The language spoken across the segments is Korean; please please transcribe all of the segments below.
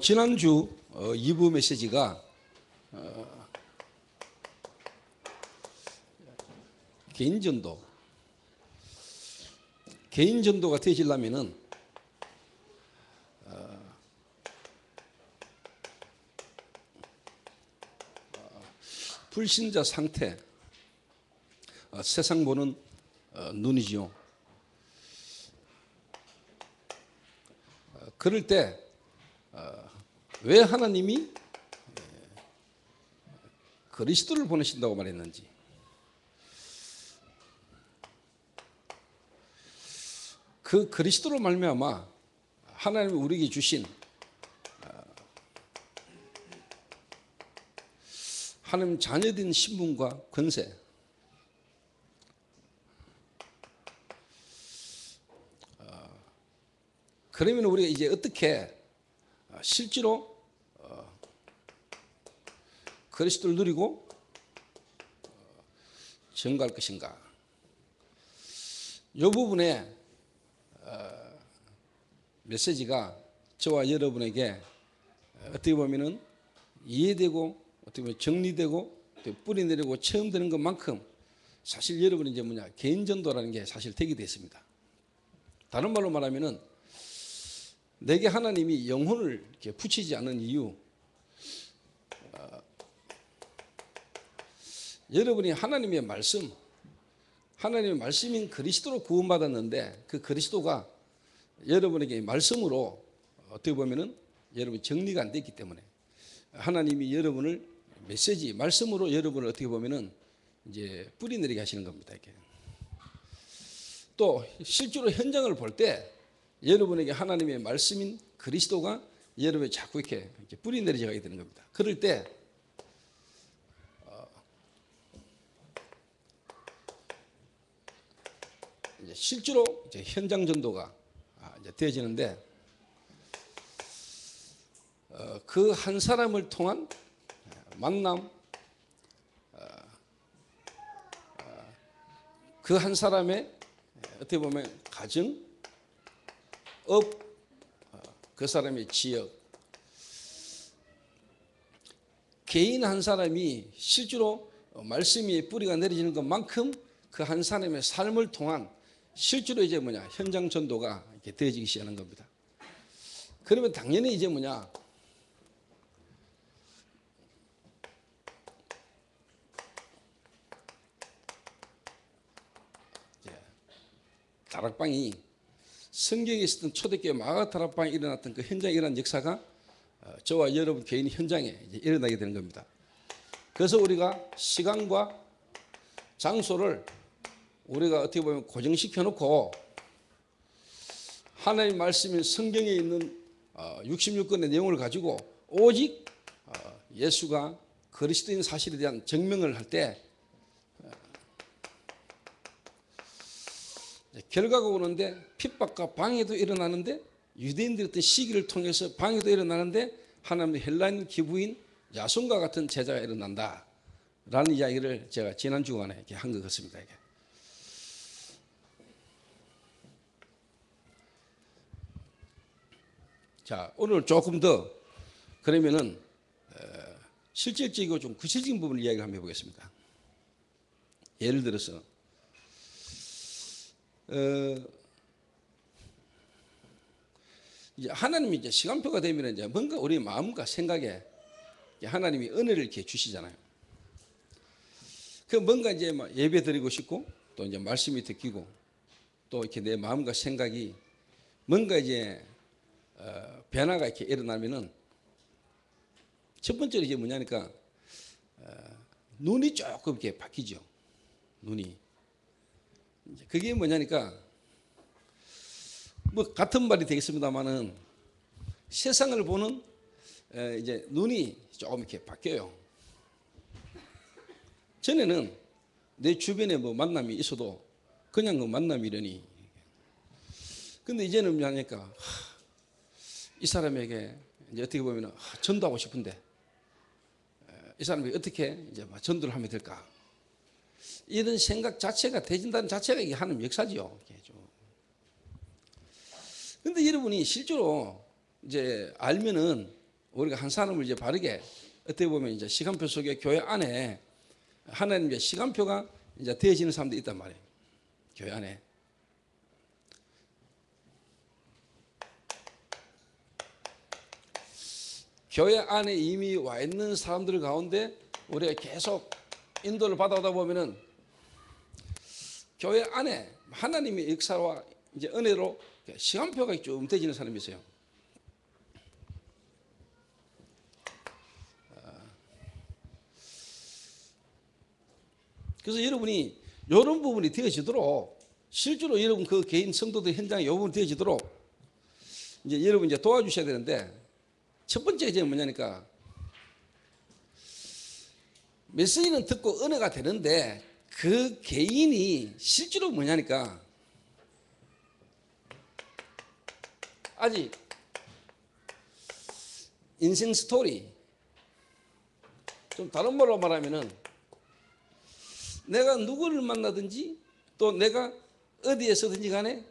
지난주 2부 메시지가 개인전도가 되시려면은 불신자 상태, 세상 보는 눈이지요. 그럴 때 왜 하나님이 그리스도를 보내신다고 말했는지, 그 그리스도로 말미암아 하나님이 우리에게 주신 하나님 자녀된 신분과 권세, 그러면 우리가 이제 어떻게 실제로 그리스도를 누리고 증거할 것인가? 이 부분에 메시지가 저와 여러분에게 어떻게 보면은 이해되고 어떻게 보면 정리되고 뿌리 내리고 체험되는 것만큼 사실 여러분이 이제 개인 전도라는 게 사실 되게 됐습니다. 다른 말로 말하면은 내게 하나님이 영혼을 이렇게 붙이지 않은 이유, 여러분이 하나님의 말씀인 그리스도로 구원받았는데 그 그리스도가 여러분에게 말씀으로 어떻게 보면은 여러분 정리가 안 됐기 때문에 하나님이 여러분을 말씀으로 여러분을 어떻게 보면은 이제 뿌리 내리게 하시는 겁니다. 이렇게. 또 실제로 현장을 볼 때 여러분에게 하나님의 말씀인 그리스도가 여러분이 자꾸 이렇게 뿌리 내리게 되는 겁니다. 그럴 때 이제 실제로 이제 현장 전도가 이제 되어지는데 그 한 사람을 통한 만남, 그 한 사람의 어떻게 보면 가정, 업, 그 사람의 지역, 개인 한 사람이 실제로 말씀이 뿌리가 내려지는 것만큼 그 한 사람의 삶을 통한 실제로 이제 현장 전도가 이렇게 되어지기 시작하는 겁니다. 그러면 당연히 이제 다락방이 성경에 있었던 초대교회 마가 다락방에 일어났던 그 현장에 일어난 역사가 저와 여러분 개인 현장에 이제 일어나게 되는 겁니다. 그래서 우리가 시간과 장소를 우리가 어떻게 보면 고정시켜 놓고 하나님의 말씀인 성경에 있는 66권의 내용을 가지고 오직 예수가 그리스도인 사실에 대한 증명을 할 때 결과가 오는데 핍박과 방해도 일어나는데 유대인들의 어떤 시기를 통해서 방해도 일어나는데 하나님의 헬라인 기부인 야손과 같은 제자가 일어난다 라는 이야기를 제가 지난 주간에 이렇게 한 것 같습니다. 이게. 자, 오늘 조금 더 그러면은 실질적이고 좀 구체적인 부분을 이야기를 한번 해보겠습니다. 예를 들어서 이제 하나님이 이제 시간표가 되면 이제 뭔가 우리 마음과 생각에 하나님이 은혜를 이렇게 주시잖아요. 그 뭔가 이제 예배 드리고 싶고 또 이제 말씀이 듣기고 또 이렇게 내 마음과 생각이 뭔가 이제 변화가 이렇게 일어나면은 첫 번째로 이제 뭐냐니까 눈이 조금 이렇게 바뀌죠. 눈이. 그게 뭐냐니까 뭐 같은 말이 되겠습니다만은 세상을 보는 이제 눈이 조금 이렇게 바뀌어요. 전에는 내 주변에 뭐 만남이 있어도 그냥 그 만남이려니. 근데 이제는 뭐냐니까 이 사람에게 이제 어떻게 보면 전도하고 싶은데 이 사람이 어떻게 이제 전도를 하면 될까? 이런 생각 자체가 되진다는 자체가 이게 하는 역사지요. 그런데 여러분이 실제로 이제 알면은 우리가 한 사람을 이제 바르게 어떻게 보면 이제 시간표 속에 교회 안에 하나님의 시간표가 이제 되어지는 사람도 있단 말이에요. 교회 안에. 교회 안에 이미 와 있는 사람들 가운데 우리가 계속 인도를 받아오다 보면은 교회 안에 하나님의 역사와 이제 은혜로 시간표가 좀 되어지는 사람이 있어요. 그래서 여러분이 이런 부분이 되어지도록 실제로 여러분 그 개인 성도들 현장에 이 부분이 되어지도록 이제 여러분 이제 도와주셔야 되는데 첫 번째 이제 뭐냐니까 메시지는 듣고 은혜가 되는데 그 개인이 실제로 뭐냐니까 아직 인생 스토리 좀 다른 말로 말하면은 내가 누구를 만나든지 또 내가 어디에서든지 간에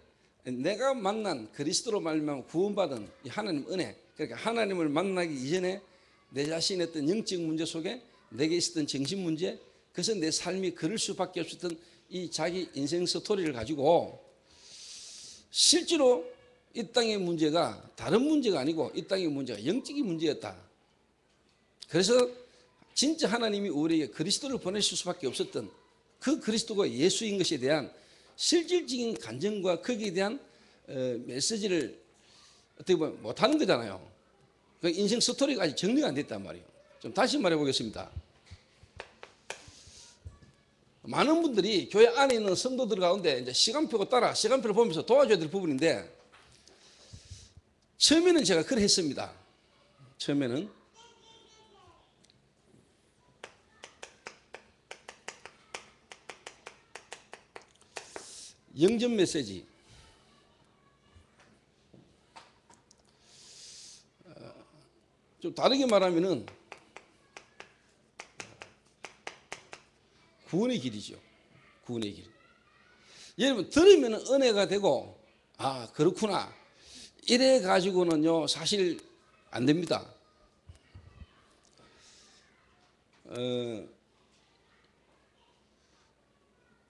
내가 만난 그리스도로 말미암아 구원받은 이 하나님 은혜 그러니까 하나님을 만나기 이전에 내 자신의 어떤 영적 문제 속에 내게 있었던 정신 문제 그래서 내 삶이 그럴 수밖에 없었던 이 자기 인생 스토리를 가지고 실제로 이 땅의 문제가 다른 문제가 아니고 이 땅의 문제가 영적인 문제였다. 그래서 진짜 하나님이 우리에게 그리스도를 보내실 수밖에 없었던 그 그리스도가 예수인 것에 대한 실질적인 간증과 거기에 대한 메시지를 어떻게 보면 못하는 거잖아요. 그 인생 스토리가 아직 정리가 안 됐단 말이에요. 좀 다시 말해 보겠습니다. 많은 분들이 교회 안에 있는 성도들 가운데 이제 시간표가 따라 시간표를 보면서 도와줘야 될 부분인데 처음에는 제가 그래 했습니다. 처음에는 영전 메시지 좀 다르게 말하면은 구원의 길이죠. 구원의 길. 여러분 들으면 은혜가 되고 아 그렇구나 이래 가지고는요 사실 안 됩니다.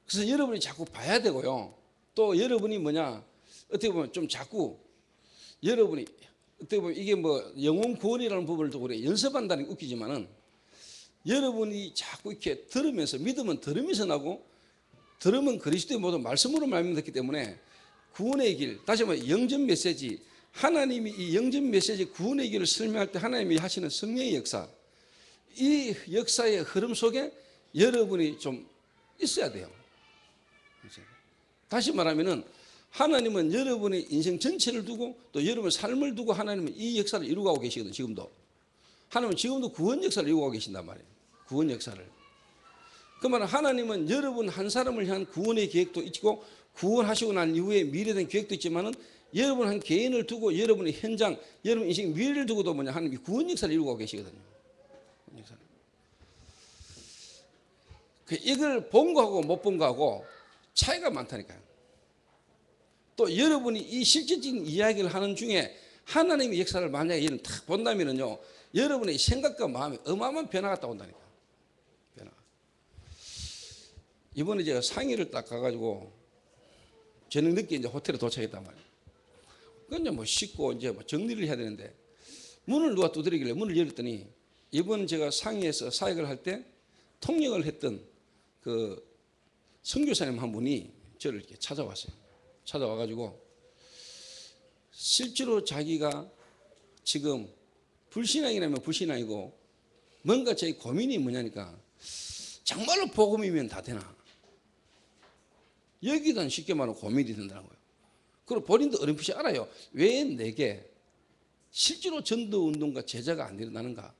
그래서 여러분이 자꾸 봐야 되고요. 또 여러분이 뭐냐 어떻게 보면 좀 자꾸 여러분이 어떻게 보면 이게 뭐 영혼 구원이라는 부분을 두고 우리가 연습한다는 게 웃기지만은 여러분이 자꾸 이렇게 들으면서 믿음은 들으면서 나고 들으면 그리스도의 모든 말씀으로 말미암았기 때문에 구원의 길 다시 말해 영전 메시지 하나님이 이 영전 메시지 구원의 길을 설명할 때 하나님이 하시는 성령의 역사 이 역사의 흐름 속에 여러분이 좀 있어야 돼요. 다시 말하면은 하나님은 여러분의 인생 전체를 두고 또 여러분의 삶을 두고 하나님은 이 역사를 이루어가고 계시거든요. 지금도 하나님은 지금도 구원 역사를 이루어가고 계신단 말이에요. 구원 역사를. 그 말은 하나님은 여러분 한 사람을 향한 구원의 계획도 있고 구원하시고 난 이후에 미래된 계획도 있지만은 여러분 한 개인을 두고 여러분의 현장, 여러분 인생 미래를 두고도 뭐냐 하나님이 구원 역사를 이루어가고 계시거든요. 구원 역사를. 이걸 본 거하고 못 본 거하고 차이가 많다니까요. 또 여러분이 이 실질적인 이야기를 하는 중에 하나님의 역사를 만약에 딱 본다면요, 여러분의 생각과 마음에 어마어마한 변화가 딱 온다니까. 변화. 이번에 제가 상의를 딱 가가지고 저녁 늦게 이제 호텔에 도착했단 말이에요. 그건 뭐 씻고 이제 뭐 정리를 해야 되는데 문을 누가 두드리길래 문을 열었더니 이번 제가 상의에서 사역을 할 때 통역을 했던 그 선교사님 한 분이 저를 이렇게 찾아왔어요. 찾아와가지고 실제로 자기가 지금 불신앙이라면 불신앙이고 뭔가 제 고민이 뭐냐니까 정말로 복음이면 다 되나? 여기다 쉽게 말하면 고민이 된다고요. 그리고 본인도 어렴풋이 알아요. 왜 내게 실제로 전도운동과 제자가 안 일어나는가?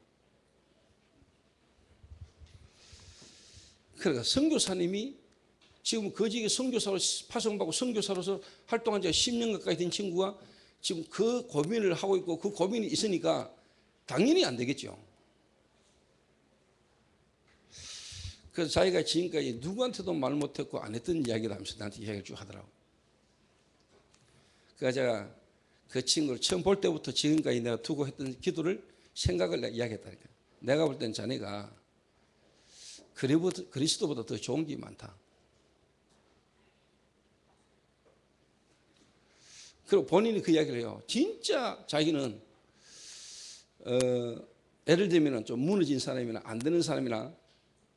그러니까 선교사님이 지금 거지에 선교사로 파송받고 선교사로서 활동한 지가 10년 가까이 된 친구가 지금 그 고민을 하고 있고 그 고민이 있으니까 당연히 안 되겠죠. 그래서 자기가 지금까지 누구한테도 말 못했고 안 했던 이야기를 하면서 나한테 이야기를 쭉 하더라고. 그래서 제가 그 친구를 처음 볼 때부터 지금까지 내가 두고 했던 기도를 생각을 내가 이야기했다니까. 내가 볼 땐 자네가 그리스도보다 더 좋은 게 많다. 그리고 본인이 그 이야기를 해요. 진짜 자기는 예를 들면 좀 무너진 사람이나 안 되는 사람이나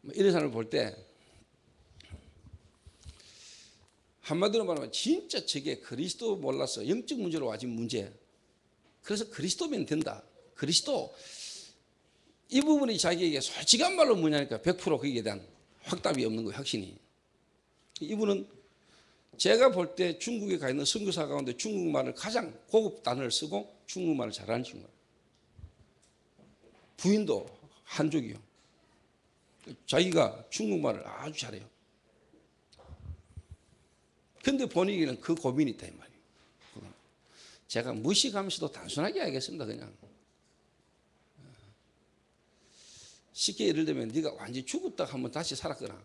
뭐 이런 사람을 볼 때 한마디로 말하면 진짜 저게 그리스도 몰라서 영적 문제로 와진 문제. 그래서 그리스도면 된다. 그리스도 이 부분이 자기에게 솔직한 말로 뭐냐니까 100% 거기에 대한 확답이 없는 거예요. 확신이. 이분은 제가 볼 때 중국에 가 있는 선교사 가운데 중국말을 가장 고급 단어를 쓰고 중국말을 잘하는 친구예요. 부인도 한족이요. 자기가 중국말을 아주 잘해요. 근데 본인에게는 그 고민이 있다 이 말이에요. 제가 무식하면서도 단순하게 하겠습니다. 그냥 쉽게 예를 들면 네가 완전히 죽었다가 한번 다시 살았거나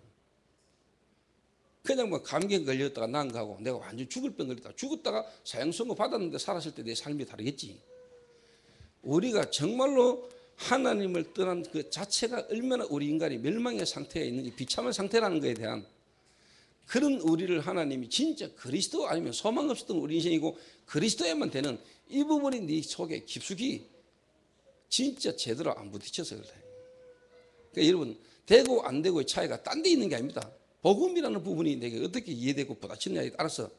그냥 뭐 감기에 걸렸다가 난 거하고 내가 완전히 죽을 병 걸렸다가 죽었다가 사형선고 받았는데 살았을 때 내 삶이 다르겠지. 우리가 정말로 하나님을 떠난 그 자체가 얼마나 우리 인간이 멸망의 상태에 있는지 비참한 상태라는 것에 대한 그런 우리를 하나님이 진짜 그리스도 아니면 소망 없었던 우리 인생이고 그리스도에만 되는 이 부분이 네 속에 깊숙이 진짜 제대로 안 부딪혀서 그래. 그러니까 여러분 되고 안 되고의 차이가 딴 데 있는 게 아닙니다. 복음이라는 부분이 내게 어떻게 이해되고 부딪히느냐에 따라서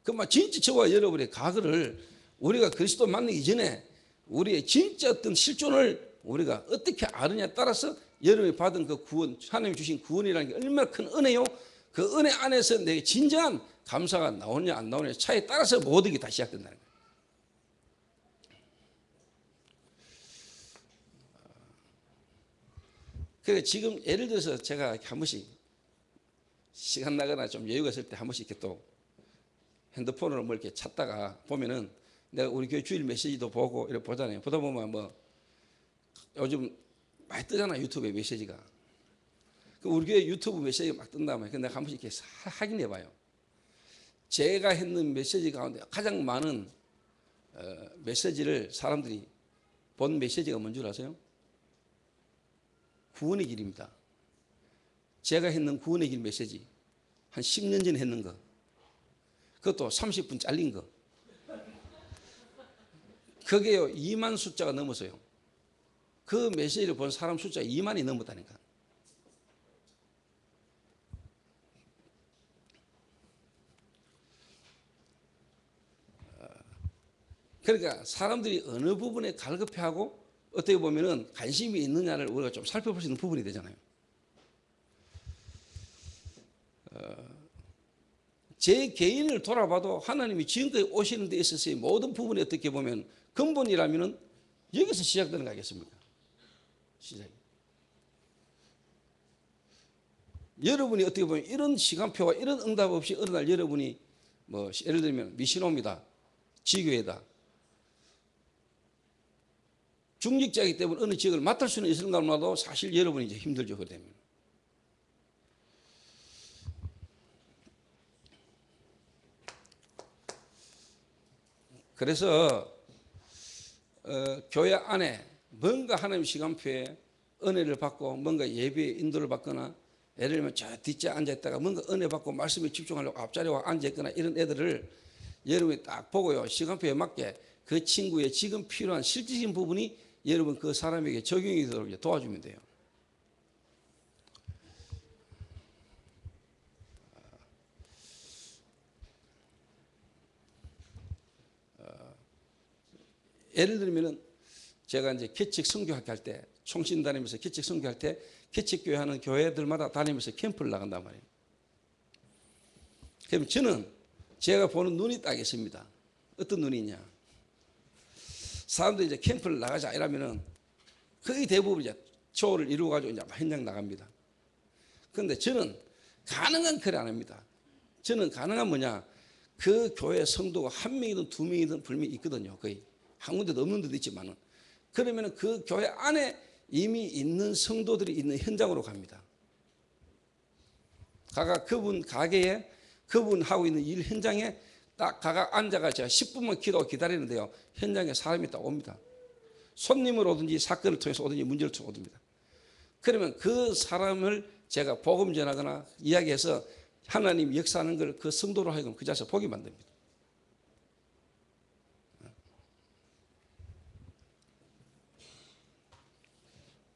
그만 진짜 저와 여러분의 과거를 우리가 그리스도 만나기 전에 우리의 진짜 어떤 실존을 우리가 어떻게 아느냐에 따라서 여러분이 받은 그 구원, 하나님이 주신 구원이라는 게 얼마나 큰 은혜요. 그 은혜 안에서 내게 진정한 감사가 나오냐 안 나오냐 차이에 따라서 모든 게 다 시작된다는 거예요. 그래서 지금 예를 들어서 제가 한 번씩 시간 나거나 좀 여유가 있을 때 한 번씩 이렇게 또 핸드폰으로 뭐 이렇게 찾다가 보면은 내가 우리 교회 주일 메시지도 보고 이렇게 보잖아요. 보다 보면 뭐 요즘 많이 뜨잖아 유튜브에 메시지가. 우리 교회 유튜브 메시지가 막 뜬단 말이에요. 내가 한 번씩 이렇게 확인해 봐요. 제가 했는 메시지 가운데 가장 많은 메시지를 사람들이 본 메시지가 뭔 줄 아세요? 구원의 길입니다. 제가 했는 구원의 길 메시지 한 10년 전에 했는 거 그것도 30분 잘린 거 그게요 2만 숫자가 넘어서요. 그 메시지를 본 사람 숫자가 2만이 넘었다니까. 그러니까 사람들이 어느 부분에 갈급해하고 어떻게 보면은 관심이 있느냐를 우리가 좀 살펴볼 수 있는 부분이 되잖아요. 제 개인을 돌아봐도 하나님이 지금까지 오시는 데 있어서의 모든 부분이 어떻게 보면 근본이라면은 여기서 시작되는 거 아니겠습니까? 시작이. 여러분이 어떻게 보면 이런 시간표와 이런 응답 없이 어느 날 여러분이 뭐 예를 들면 미신호입니다. 지교회다. 중직자이기 때문에 어느 지역을 맡을 수는 있을까 몰라도 사실 여러분이 이제 힘들죠. 그러면. 그래서 교회 안에 뭔가 하나님 시간표에 은혜를 받고 뭔가 예배에 인도를 받거나 예를 들면 저 뒷자에 앉아있다가 뭔가 은혜 받고 말씀에 집중하려고 앞자리에 와 앉아있거나 이런 애들을 여러분이 딱 보고요. 시간표에 맞게 그 친구의 지금 필요한 실질적인 부분이 여러분 그 사람에게 적용이 되도록 도와주면 돼요. 예를 들면은 제가 이제 개척 선교학교 할 때 총신 다니면서 개척 선교할 때 개척교회 하는 교회들마다 다니면서 캠프를 나간단 말이에요. 그럼 저는 제가 보는 눈이 딱 있습니다. 어떤 눈이 있냐? 사람들이 이제 캠프를 나가자 이러면은 거의 대부분 이제 초를 이루어가지고 이제 현장 나갑니다. 그런데 저는 가능한 그래 안 합니다. 저는 가능한 뭐냐? 그 교회 성도가 한 명이든 두 명이든 분명히 있거든요. 거의. 한 군데도 없는 데도 있지만은. 그러면은 그 교회 안에 이미 있는 성도들이 있는 현장으로 갑니다. 가가 그분 가게에 그분 하고 있는 일 현장에 딱 가가 앉아가 제가 10분만 기다리는데요. 현장에 사람이 딱 옵니다. 손님을 오든지 사건을 통해서 오든지 문제를 통해서 옵니다. 그러면 그 사람을 제가 복음 전하거나 이야기해서 하나님 역사하는 걸 그 성도로 하여금 그 자리에서 보게 만듭니다.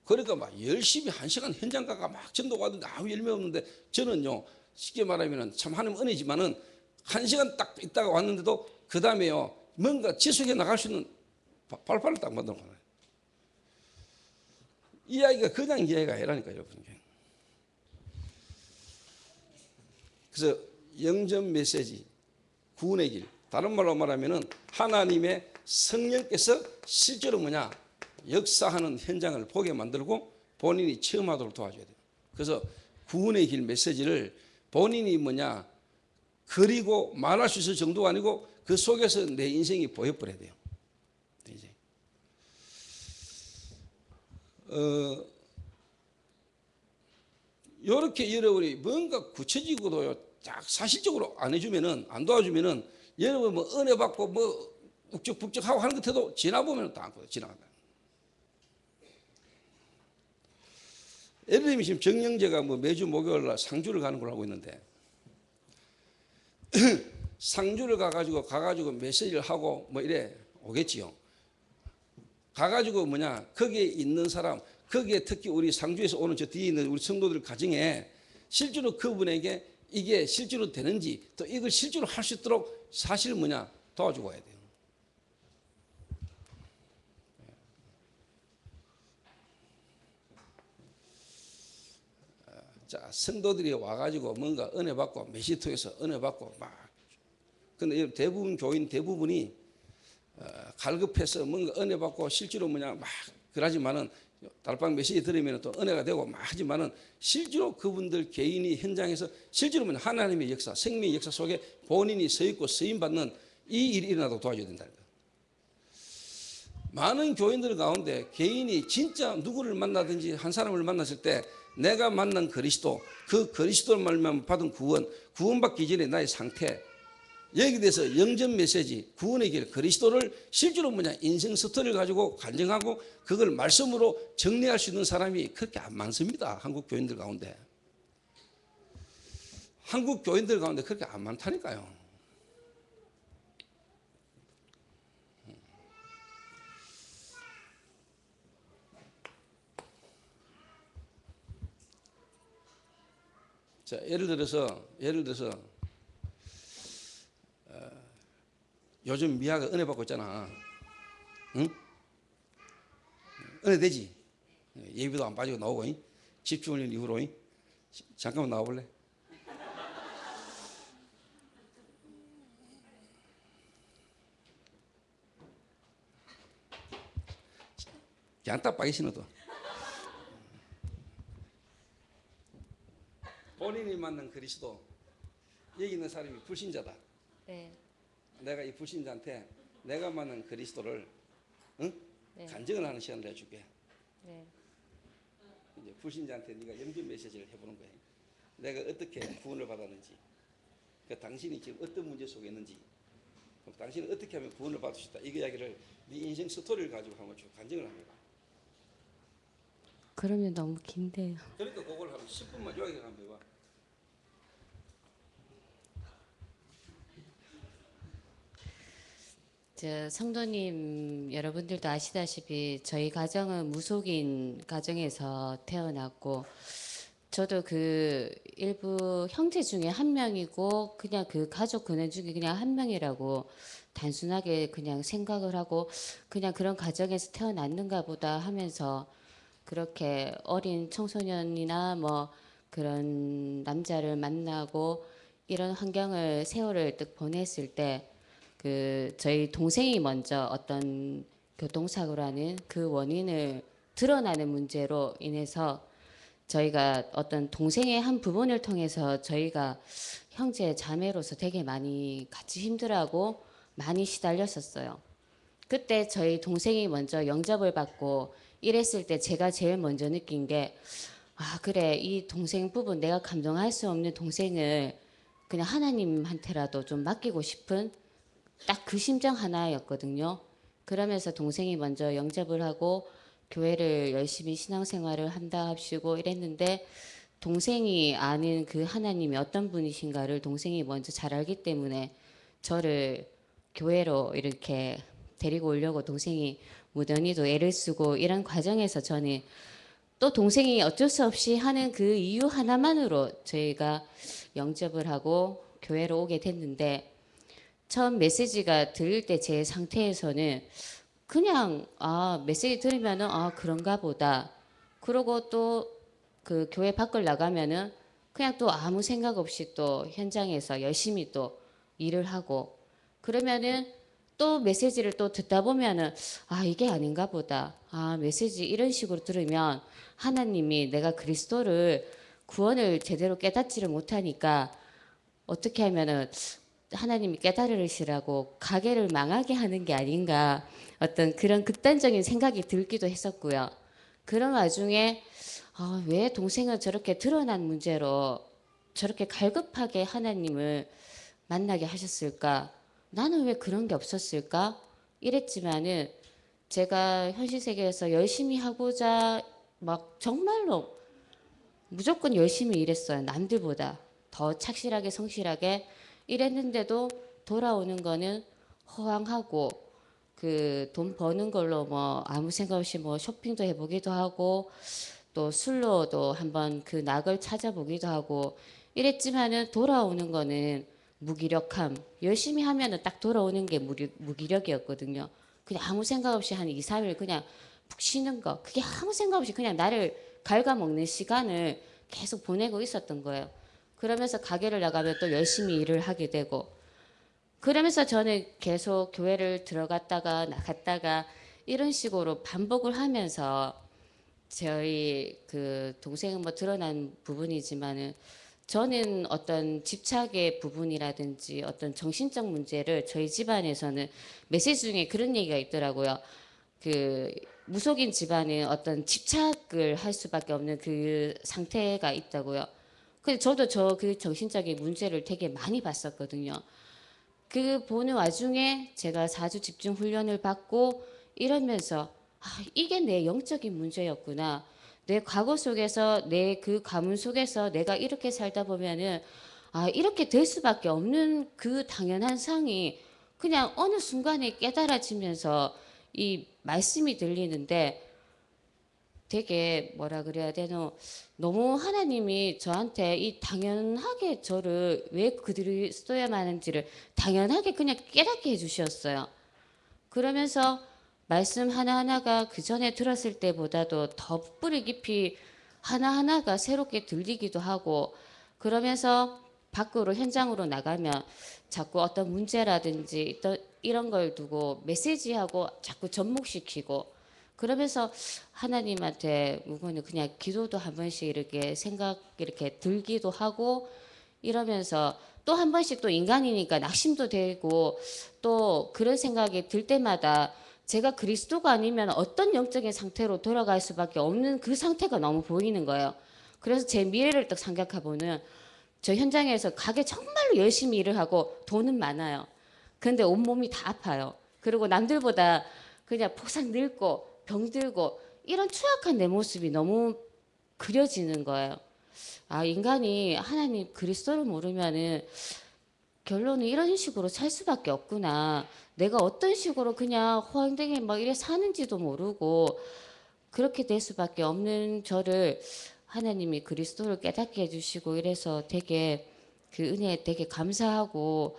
그러니까 막 열심히 1시간 현장 가가 막 전도 가는데 아무 열매 없는데 저는요 쉽게 말하면 참 하나님 은혜지만은 1시간 딱 있다가 왔는데도 그 다음에요 뭔가 지속해 나갈 수 있는 발판을 딱 만들어 놓아요. 이야기가 그냥 이야기가 아니라니까요, 여러분. 그래서 영전 메시지, 구원의 길, 다른 말로 말하면은 하나님의 성령께서 실제로 뭐냐 역사하는 현장을 보게 만들고 본인이 체험하도록 도와줘야 돼요. 그래서 구원의 길 메시지를 본인이 뭐냐 그리고 말할 수 있을 정도가 아니고 그 속에서 내 인생이 보여버려야 돼요. 이제 이렇게 여러분이 뭔가 구체적으로요 딱 사실적으로 안 해주면은 안 도와주면은 여러분 뭐 은혜 받고 뭐 욱적북적하고 하는 것 해도 지나보면 또 않고 지나간다. 예를 들면 지금 정영재가 뭐 매주 목요일날 상주를 가는 걸로 알고 있는데 상주를 가가지고 메시지를 하고 뭐 이래 오겠지요. 가가지고 뭐냐 거기에 있는 사람 거기에 특히 우리 상주에서 오는 저 뒤에 있는 우리 성도들 가정에 실제로 그분에게 이게 실제로 되는지 또 이걸 실제로 할 수 있도록 사실 뭐냐 도와주고 와야 돼요. 자, 성도들이 와가지고 뭔가 은혜 받고 메시지 통해서 은혜 받고 막 근데 대부분 교인 대부분이 갈급해서 뭔가 은혜 받고 실제로 뭐냐 막 그러지만은 달방 메시지 들으면 또 은혜가 되고 막 하지만은 실제로 그분들 개인이 현장에서 실제로 뭐냐 하나님의 역사, 생명의 역사 속에 본인이 서 있고 쓰임 받는 이 일이 일어나도록 도와줘야 된다. 많은 교인들 가운데 개인이 진짜 누구를 만나든지 한 사람을 만났을 때 내가 만난 그리스도, 그 그리스도를 말미암아 받은 구원받기 전에 나의 상태, 여기에 대해서 영전 메시지, 구원의 길, 그리스도를 실제로 뭐냐 인생 스토리를 가지고 간증하고 그걸 말씀으로 정리할 수 있는 사람이 그렇게 안 많습니다. 한국 교인들 가운데. 한국 교인들 가운데 그렇게 안 많다니까요. 자, 예를 들어서 요즘 미아가 은혜 받고 있잖아. 응? 은혜 되지? 예비도 안 빠지고 나오고 집중훈련 이후로 잠깐만 나와볼래? 그냥 딱 빠기 신어도 본인이 만난 그리스도 여기 있는 사람이 불신자다. 네. 내가 이 불신자한테 내가 만난 그리스도를 응? 네. 간증을 하는 시간을 내줄게. 네. 이제 불신자한테 네가 영전 메시지를 해보는 거야. 내가 어떻게 구원을 받았는지, 그 당신이 지금 어떤 문제 속에 있는지, 그럼 당신은 어떻게 하면 구원을 받을 수 있다. 이 이야기를 네 인생 스토리를 가지고 한번 쭉 간증을 합니다. 그러면 너무 긴데요. 그러니까 그걸 한 10분만 요약해 한번 해봐. 저 성도님 여러분들도 아시다시피 저희 가정은 무속인 가정에서 태어났고 저도 그 일부 형제 중에 한 명이고 그냥 그 가족 근원 중에 그냥 한 명이라고 단순하게 그냥 생각을 하고 그냥 그런 가정에서 태어났는가 보다 하면서 그렇게 어린 청소년이나 뭐 그런 남자를 만나고 이런 환경을 세월을 뜩 보냈을 때 그 저희 동생이 먼저 어떤 교통사고라는 그 원인을 드러나는 문제로 인해서 저희가 어떤 동생의 한 부분을 통해서 저희가 형제 자매로서 되게 많이 같이 힘들어하고 많이 시달렸었어요. 그때 저희 동생이 먼저 영접을 받고 이랬을 때 제가 제일 먼저 느낀 게 아 그래 이 동생 부분 내가 감당할 수 없는 동생을 그냥 하나님한테라도 좀 맡기고 싶은 딱 그 심정 하나였거든요. 그러면서 동생이 먼저 영접을 하고 교회를 열심히 신앙생활을 한다 합시고 이랬는데 동생이 아는 그 하나님이 어떤 분이신가를 동생이 먼저 잘 알기 때문에 저를 교회로 이렇게 데리고 오려고 동생이 무던히도 애를 쓰고 이런 과정에서 저는 또 동생이 어쩔 수 없이 하는 그 이유 하나만으로 저희가 영접을 하고 교회로 오게 됐는데 처음 메시지가 들릴 때 제 상태에서는 그냥 메시지 들으면은 그런가 보다. 그러고 또 그 교회 밖을 나가면은 그냥 또 아무 생각 없이 또 현장에서 열심히 또 일을 하고 그러면은 또 메시지를 또 듣다 보면은 이게 아닌가 보다. 메시지 이런 식으로 들으면 하나님이 내가 그리스도를 구원을 제대로 깨닫지를 못하니까 어떻게 하면은 하나님이 깨달으시라고 가게를 망하게 하는 게 아닌가 어떤 그런 극단적인 생각이 들기도 했었고요. 그런 와중에 왜 동생은 저렇게 드러난 문제로 저렇게 갈급하게 하나님을 만나게 하셨을까? 나는 왜 그런 게 없었을까? 이랬지만은 제가 현실 세계에서 열심히 하고자 막 정말로 무조건 열심히 일했어요. 남들보다 더 착실하게 성실하게 일했는데도 돌아오는 거는 허황하고 그 돈 버는 걸로 뭐 아무 생각 없이 뭐 쇼핑도 해보기도 하고 또 술로도 한번 그 낙을 찾아보기도 하고 이랬지만은 돌아오는 거는 무기력함. 열심히 하면은 딱 돌아오는 게 무기력이었거든요. 그냥 아무 생각 없이 한 2, 3일 그냥 푹 쉬는 거. 그게 아무 생각 없이 그냥 나를 갉아먹는 시간을 계속 보내고 있었던 거예요. 그러면서 가게를 나가면 또 열심히 일을 하게 되고 그러면서 저는 계속 교회를 들어갔다가 나갔다가 이런 식으로 반복을 하면서 저희 그 동생은 뭐 드러난 부분이지만은 저는 어떤 집착의 부분이라든지 어떤 정신적 문제를 저희 집안에서는 메시지 중에 그런 얘기가 있더라고요. 그 무속인 집안은 어떤 집착을 할 수밖에 없는 그 상태가 있다고요. 근데 저도 저 그 정신적인 문제를 되게 많이 봤었거든요. 그 보는 와중에 제가 4주 집중 훈련을 받고 이러면서 이게 내 영적인 문제였구나. 내 과거 속에서 내 그 가문 속에서 내가 이렇게 살다 보면은 이렇게 될 수밖에 없는 그 당연한 상이 그냥 어느 순간에 깨달아지면서 이 말씀이 들리는데 되게 뭐라 그래야 되노 너무 하나님이 저한테 이 당연하게 저를 왜 그리스도야만 하는지를 당연하게 그냥 깨닫게 해주셨어요. 그러면서 말씀 하나하나가 그 전에 들었을 때보다도 더 뿌리 깊이 하나하나가 새롭게 들리기도 하고 그러면서 밖으로 현장으로 나가면 자꾸 어떤 문제라든지 또 이런 걸 두고 메시지하고 자꾸 접목시키고 그러면서 하나님한테 이거는 그냥 기도도 한 번씩 이렇게 생각 이렇게 들기도 하고 이러면서 또 한 번씩 또 인간이니까 낙심도 되고 또 그런 생각이 들 때마다 제가 그리스도가 아니면 어떤 영적인 상태로 돌아갈 수밖에 없는 그 상태가 너무 보이는 거예요. 그래서 제 미래를 딱 생각해보는 저 현장에서 가게 정말로 열심히 일을 하고 돈은 많아요. 그런데 온몸이 다 아파요. 그리고 남들보다 그냥 폭삭 늙고 병들고 이런 추악한 내 모습이 너무 그려지는 거예요. 인간이 하나님 그리스도를 모르면은 결론은 이런 식으로 살 수밖에 없구나. 내가 어떤 식으로 그냥 호황되게 막 이래 사는지도 모르고 그렇게 될 수밖에 없는 저를 하나님이 그리스도를 깨닫게 해주시고 이래서 되게 그 은혜에 되게 감사하고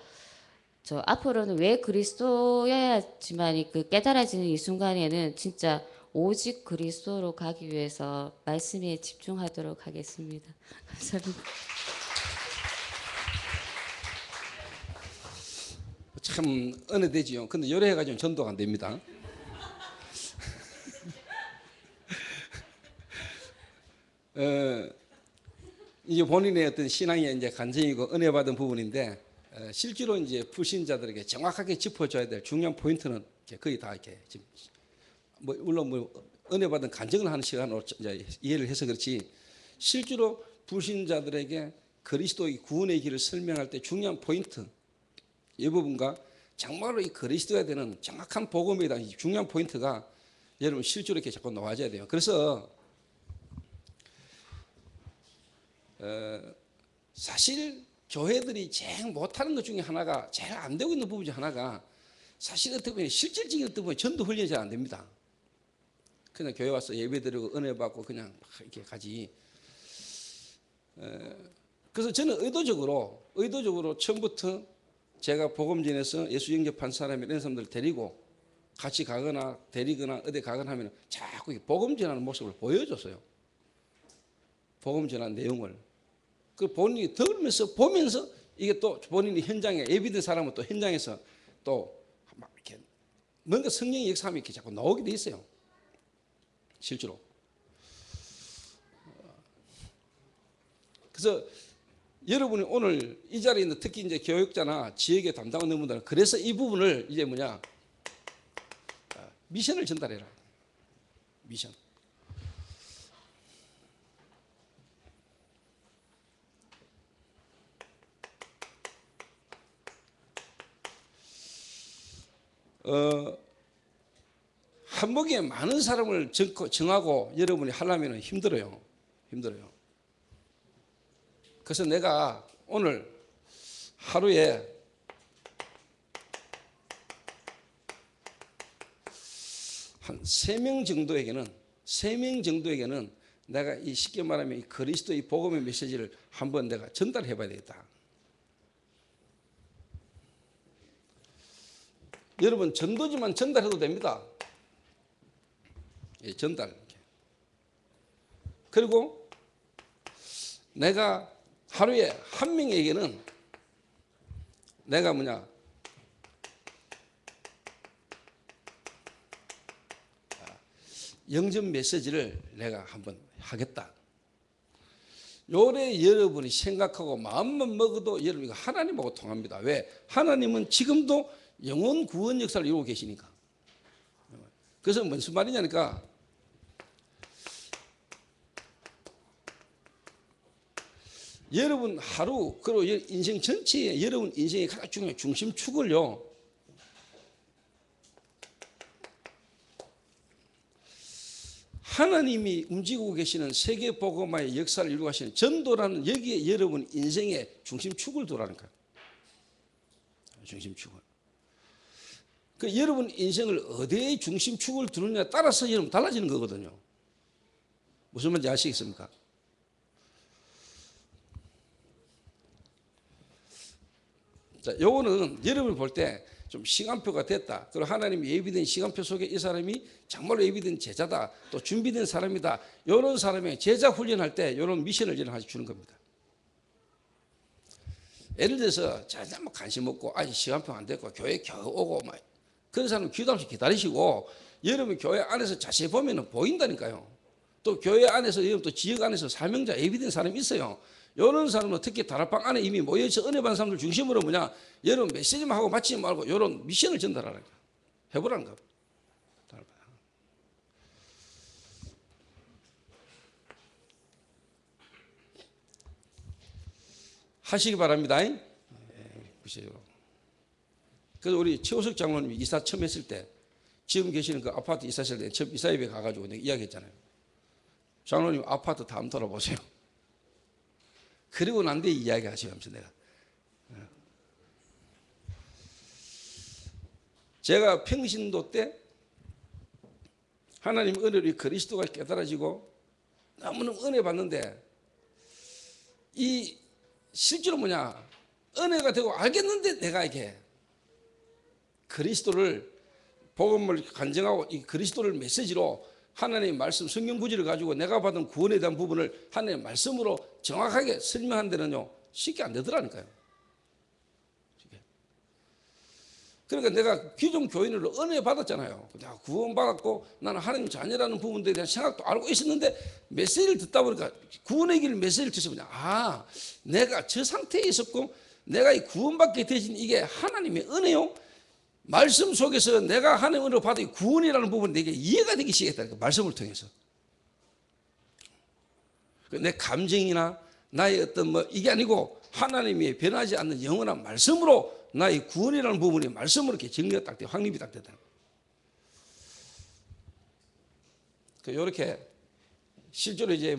저 앞으로는 왜 그리스도여야지만 그 깨달아지는 이 순간에는 진짜 오직 그리스도로 가기 위해서 말씀에 집중하도록 하겠습니다. 감사합니다. 참 은혜되지요. 근데 요래해가지고 전도가 안 됩니다. 이게 본인의 어떤 신앙의 이제 간증이고 은혜 받은 부분인데 실제로 이제 불신자들에게 정확하게 짚어줘야 될 중요한 포인트는 거의 다 이렇게 지금 뭐 물론 뭐 은혜 받은 간증을 하는 시간으로 이제 이해를 해서 그렇지 실제로 불신자들에게 그리스도의 구원의 길을 설명할 때 중요한 포인트 이 부분과 정말로 이 그리스도에 되는 정확한 복음에 대한 중요한 포인트가 여러분 실제로 이렇게 자꾸 나와줘야 돼요. 그래서 사실 교회들이 제일 못하는 것 중에 하나가, 제일 안 되고 있는 부분 중 하나가, 사실 어떻게 보면 실질적인 어떻게 보면 전도 훈련이 잘 안 됩니다. 그냥 교회 와서 예배 드리고 은혜 받고 그냥 막 이렇게 가지. 그래서 저는 의도적으로 처음부터 제가 복음진에서 예수 영접한 사람이 이런 사람들을 데리고 같이 가거나 데리거나 어디 가거나 하면 자꾸 복음 전하는 모습을 보여줬어요. 복음 전하는 내용을. 그 본인이 들으면서 보면서 이게 또 본인이 현장에 예비된 사람은 또 현장에서 또 막 이렇게 뭔가 성령의 역사함이 이렇게 자꾸 나오게 돼 있어요. 실제로. 그래서 여러분이 오늘 이 자리에 있는 특히 이제 교육자나 지역에 담당하는 분들은 그래서 이 부분을 이제 미션을 전달해라. 미션. 한복에 많은 사람을 정하고 여러분이 하려면 힘들어요. 그래서 내가 오늘 하루에 한 3명 정도에게는 내가 이 쉽게 말하면 이 그리스도의 복음의 메시지를 한번 내가 전달해 봐야 되겠다. 여러분 전도지만 전달해도 됩니다. 예, 전달. 그리고 내가 하루에 한 명에게는 내가 영접 메시지를 내가 한번 하겠다. 요래 여러분이 생각하고 마음만 먹어도 여러분 하나님하고 통합니다. 왜? 하나님은 지금도 영혼 구원 역사를 이루고 계시니까. 그래서 무슨 말이냐니까 여러분 하루 그리고 인생 전체에 여러분 인생의 가장 중요한 중심축을요 하나님이 움직이고 계시는 세계복음화의 역사를 이루고 가시는 전도라는 여기에 여러분 인생의 중심축을 두라는 거예요. 중심축을. 그 여러분 인생을 어디에 중심축을 두느냐에 따라서 여러분 달라지는 거거든요. 무슨 말인지 아시겠습니까? 자, 요거는 여러분을 볼 때 좀 시간표가 됐다. 그리고 하나님이 예비된 시간표 속에 이 사람이 정말로 예비된 제자다. 또 준비된 사람이다. 이런 사람의 제자 훈련할 때 이런 미션을 저는 주는 겁니다. 예를 들어서 자자 뭐 관심 없고 아직 시간표 안 됐고 교회 겨우 오고 막 그런 사람 기도 없이 기다리시고 여러분 교회 안에서 자세히 보면 보인다니까요. 또 교회 안에서 여러분 또 지역 안에서 사명자 예비된 사람이 있어요. 이런 사람은 특히 다락방 안에 이미 모여서 은혜 받는 사람들 중심으로 여러분 메시지만 하고 마치지 말고 이런 미션을 전달하라는 거예요. 해보라는 거예요. 하시기 바랍니다. 구체적으로. 그래서 우리 최호석 장로님이 이사 처음 했을 때 지금 계시는 그 아파트 이사했을 때 처음 이사협에 가가지고 내가 이야기했잖아요. 장로님 아파트 다 한번 돌아보세요. 그리고 난 뒤에 이야기하시오 하면서 내가. 제가 평신도 때 하나님 은혜로 그리스도가 깨달아지고 너무너무 은혜 받는데 이 실제로 은혜가 되고 알겠는데 내가 이게 그리스도를 복음을 간증하고 이 그리스도를 메시지로 하나님의 말씀 성경 구절을 가지고 내가 받은 구원에 대한 부분을 하나님의 말씀으로 정확하게 설명한 데는요 쉽게 안 되더라니까요. 그러니까 내가 기존 교인으로 은혜 받았잖아요. 내가 구원 받았고 나는 하나님 자녀라는 부분에 대한 생각도 알고 있었는데 메시지를 듣다 보니까 구원의 길 메시지를 듣으면 내가 저 상태에 있었고 내가 이 구원받게 되신 이게 하나님의 은혜요. 말씀 속에서 내가 하나님의 은혜로 받은 구원이라는 부분이 내게 이해가 되기 시작했다니까. 말씀을 통해서. 내 감정이나 나의 어떤 이게 아니고 하나님이 변하지 않는 영원한 말씀으로 나의 구원이라는 부분이 말씀으로 이렇게 정리가 딱 돼, 확립이 딱 되다. 이렇게 실제로 이제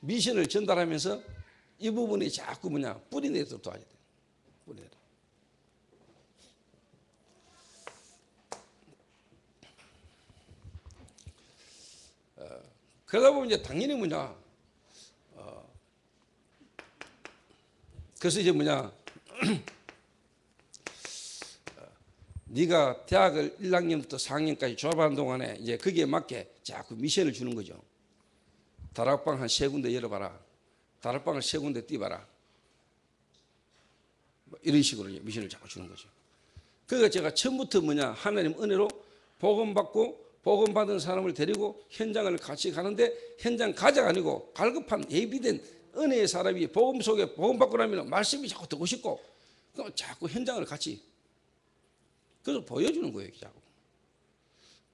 미션을 전달하면서 이 부분이 자꾸 뿌리 내도록 도와야 돼. 뿌리 내도록. 그러다 보면 이제 당연히 그래서 이제 네가 대학을 1학년부터 4학년까지 졸업하는 동안에 이제 거기에 맞게 자꾸 미션을 주는 거죠. 다락방 한 3군데 열어봐라. 다락방을 3군데 띄봐라. 이런 식으로 이제 미션을 자꾸 주는 거죠. 그러니까 제가 처음부터 하나님 은혜로 복음 받고 복음 받은 사람을 데리고 현장을 같이 가는데 현장 가자가 아니고 갈급한 예비된 은혜의 사람이 복음 속에 복음 받고 나면 말씀이 자꾸 듣고 싶고 그럼 자꾸 현장을 같이 그래서 보여주는 거예요. 자꾸.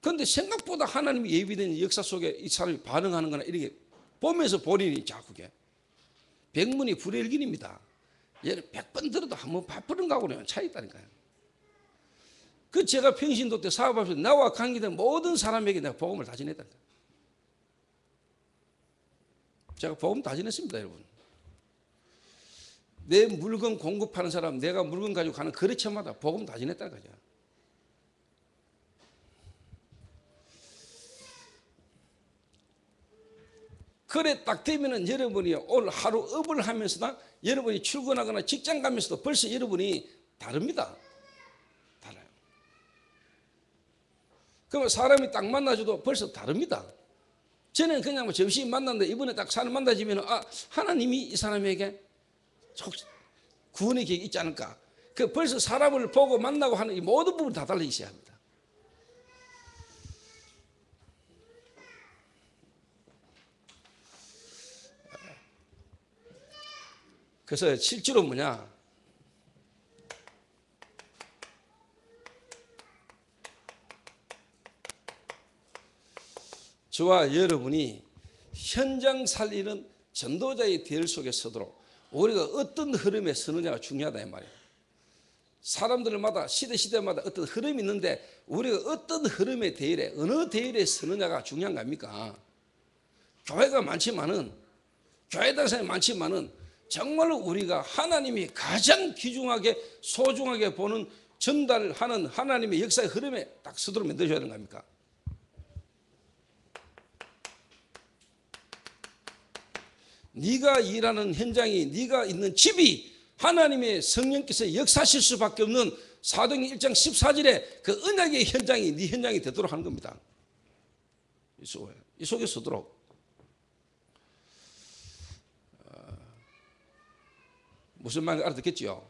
그런데 생각보다 하나님이 예비된 역사 속에 이 사람이 반응하는 거나 이렇게 보면서 본인이 자꾸 백문이 불여일견입니다. 얘를 100번 들어도 한번 바쁘는 거하고는 차이 있다니까요. 그 제가 평신도 때 사업하면서 나와 관계된 모든 사람에게 내가 복음을 다 전했다니까요. 제가 복음 다 전했습니다, 여러분. 내 물건 공급하는 사람, 내가 물건 가지고 가는 거래처마다 복음 다 전했다는 거죠. 그래 딱 되면은 여러분이 오늘 하루 업을 하면서도 여러분이 출근하거나 직장 가면서도 벌써 여러분이 다릅니다. 달라요. 그러면 사람이 딱 만나줘도 벌써 다릅니다. 저는 그냥 점심 만났는데 이번에 딱 사람 만나지면 하나님이 이 사람에게 구원의 계획이 있지 않을까. 벌써 사람을 보고 만나고 하는 이 모든 부분이 다 달라지셔야 합니다. 그래서 실제로 저와 여러분이 현장 살리는 전도자의 대열 속에 서도록 우리가 어떤 흐름에 서느냐가 중요하다 이 말이에요. 사람들마다 시대마다 어떤 흐름이 있는데 우리가 어떤 흐름의 대열에 어느 대열에 서느냐가 중요한 거 아닙니까? 교회가 많지만은 교회 당사에 많지만은 정말로 우리가 하나님이 가장 귀중하게 소중하게 보는 전달하는 하나님의 역사의 흐름에 딱 서도록 만들어줘야 되는 거 아닙니까? 네가 일하는 현장이 네가 있는 집이 하나님의 성령께서 역사하실 수밖에 없는 사도행전 1장 14절에 그 언약의 현장이 네 현장이 되도록 하는 겁니다. 이 속에 서도록. 무슨 말인지 알아듣겠지요?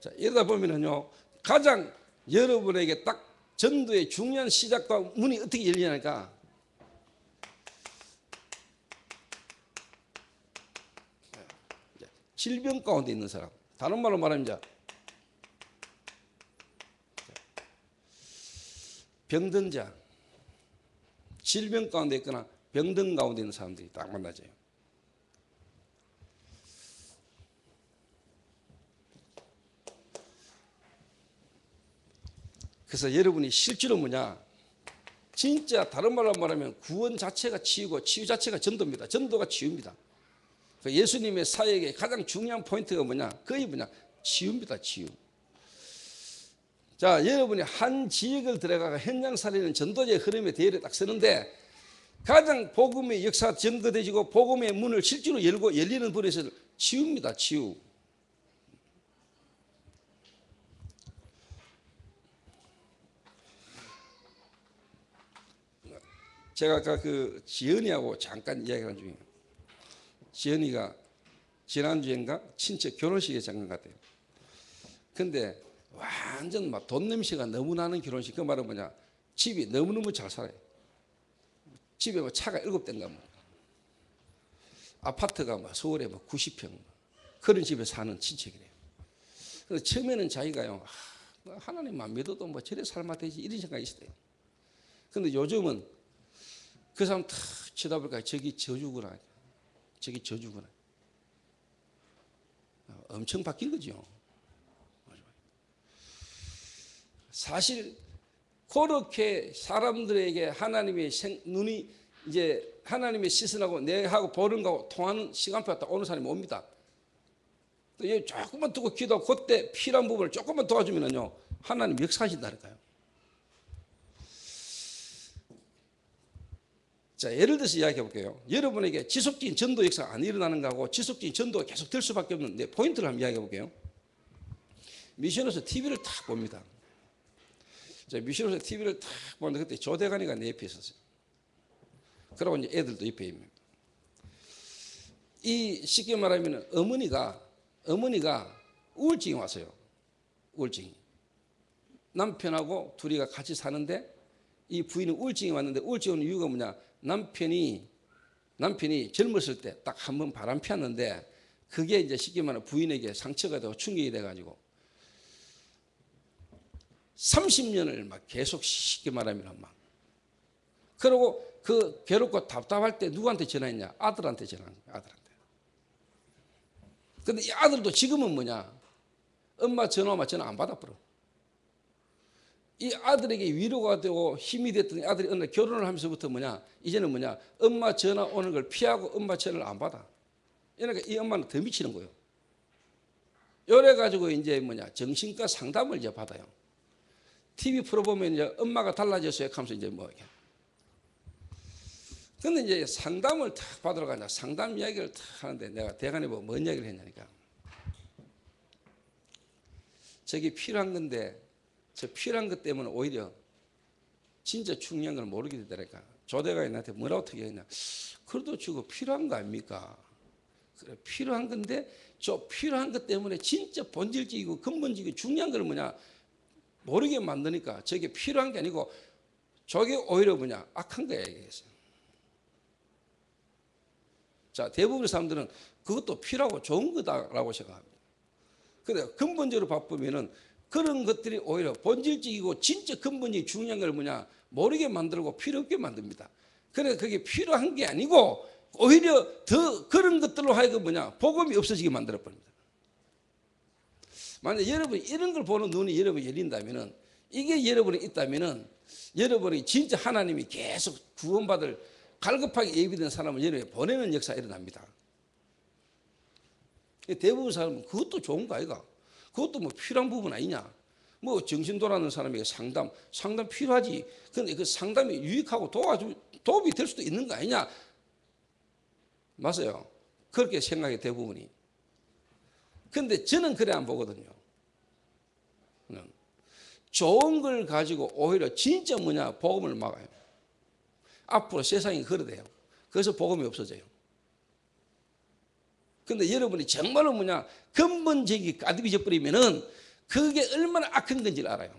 자, 이러다 보면은요, 가장 여러분에게 딱 전도의 중요한 시작과 문이 어떻게 열리냐니까, 질병 가운데 있는 사람, 다른 말로 말하면 병든 자, 질병 가운데 있거나 병든 가운데 있는 사람들이 딱 만나져요. 그래서 여러분이 실제로 진짜 다른 말로 말하면 구원 자체가 치유고 치유 자체가 전도입니다. 전도가 치유입니다. 예수님의 사역의 가장 중요한 포인트가 거의 치유입니다. 치유. 자, 여러분이 한 지역을 들어가가 현장 살리는 전도자의 흐름에 대열에 딱 서는데 가장 복음의 역사가 전거되지고 복음의 문을 실제로 열고 열리는 분에서 치유입니다. 치유. 제가 아까 지연이하고 잠깐 이야기한 중에 지연이가 지난주인가 친척 결혼식에 잠깐 갔대요. 근데 완전 돈 냄새가 너무 나는 결혼식. 그 말은 집이 너무너무 잘 살아요. 집에 차가 7대인가 아파트가 서울에 90평 그런 집에 사는 친척이래요. 그래서 처음에는 자기가요, 하나님만 믿어도 저래 살면 되지 이런 생각이 있었대요. 근데 요즘은 그 사람 탁 쳐다볼까 저기 저주구나. 저기 저주구나. 엄청 바뀐 거죠. 사실 그렇게 사람들에게 하나님의 눈이 이제 하나님의 시선하고 내하고 보는 거하고 통하는 시간표가 딱 오는 사람이 옵니다. 또 조금만 두고 기도하고 그때 필요한 부분을 조금만 도와주면요 하나님 역사하신다니까요. 자, 예를 들어서 이야기해 볼게요. 여러분에게 지속적인 전도 역사가 안 일어나는 거하고 지속적인 전도가 계속 될 수밖에 없는 포인트를 한번 이야기해 볼게요. 미션에서 TV를 탁 봅니다. 자, 미션에서 TV를 탁 보는데 그때 조대관이가 내 옆에 있었어요. 그러고 이제 애들도 옆에 있습니다. 이 쉽게 말하면 어머니가 우울증이 왔어요. 우울증이. 남편하고 둘이가 같이 사는데 이 부인은 우울증이 왔는데 우울증이 오는 이유가 뭐냐? 남편이 젊었을 때 딱 한 번 바람 피웠는데 그게 이제 쉽게 말하면 부인에게 상처가 되고 충격이 돼가지고 30년을 막 계속 쉽게 말하면 막 그러고 그 괴롭고 답답할 때 누구한테 전화했냐? 아들한테 전화한 거야. 아들한테. 근데 이 아들도 지금은 뭐냐? 엄마 전화 안 받아버려. 이 아들에게 위로가 되고 힘이 됐더니 아들이 어느 날 결혼을 하면서부터 뭐냐? 이제는 뭐냐? 엄마 전화 오는 걸 피하고 엄마 전화를 안 받아. 그러니까 이 엄마는 더 미치는 거예요. 이래가지고 이제 뭐냐? 정신과 상담을 이제 받아요. TV 프로 보면 이제 엄마가 달라졌어요. 하면서 이제 뭐 이렇게. 근데 이제 상담을 탁 받으러 가냐. 상담 이야기를 탁 하는데 내가 대간에 보고 뭔 이야기를 했냐니까. 저게 필요한 건데 저 필요한 것 때문에 오히려 진짜 중요한 걸 모르게 되더라니까. 조대관이 나한테 뭐라고 어떻게 했냐. 그래도 저거 필요한 거 아닙니까? 그래, 필요한 건데 저 필요한 것 때문에 진짜 본질적이고 근본적이고 중요한 걸 뭐냐 모르게 만드니까 저게 필요한 게 아니고 저게 오히려 뭐냐 악한 거야 얘기했어요. 자, 대부분의 사람들은 그것도 필요하고 좋은 거다라고 생각합니다. 그래 근본적으로 바쁘면은 그런 것들이 오히려 본질적이고 진짜 근본이 중요한 걸 뭐냐 모르게 만들고 필요 없게 만듭니다. 그래 그게 필요한 게 아니고 오히려 더 그런 것들로 하여금 뭐냐 복음이 없어지게 만들어 버립니다. 만약 여러분이 이런 걸 보는 눈이 여러분이 열린다면은 이게 여러분이 있다면은 여러분이 진짜 하나님이 계속 구원받을 갈급하게 예비된 사람을 여러분이 보내는 역사가 일어납니다. 대부분 사람은 그것도 좋은 거 아이가? 그것도 뭐 필요한 부분 아니냐? 뭐 정신 돌아가는 사람에게 상담 필요하지. 근데 그 상담이 유익하고 도움이 될 수도 있는 거 아니냐? 맞아요. 그렇게 생각해 대부분이. 근데 저는 그래 안 보거든요. 좋은 걸 가지고 오히려 진짜 뭐냐 복음을 막아요. 앞으로 세상이 그러대요. 그래서 복음이 없어져요. 근데 여러분이 정말로 뭐냐 근본적이 가득해져 버리면은 그게 얼마나 악한 건지를 알아요.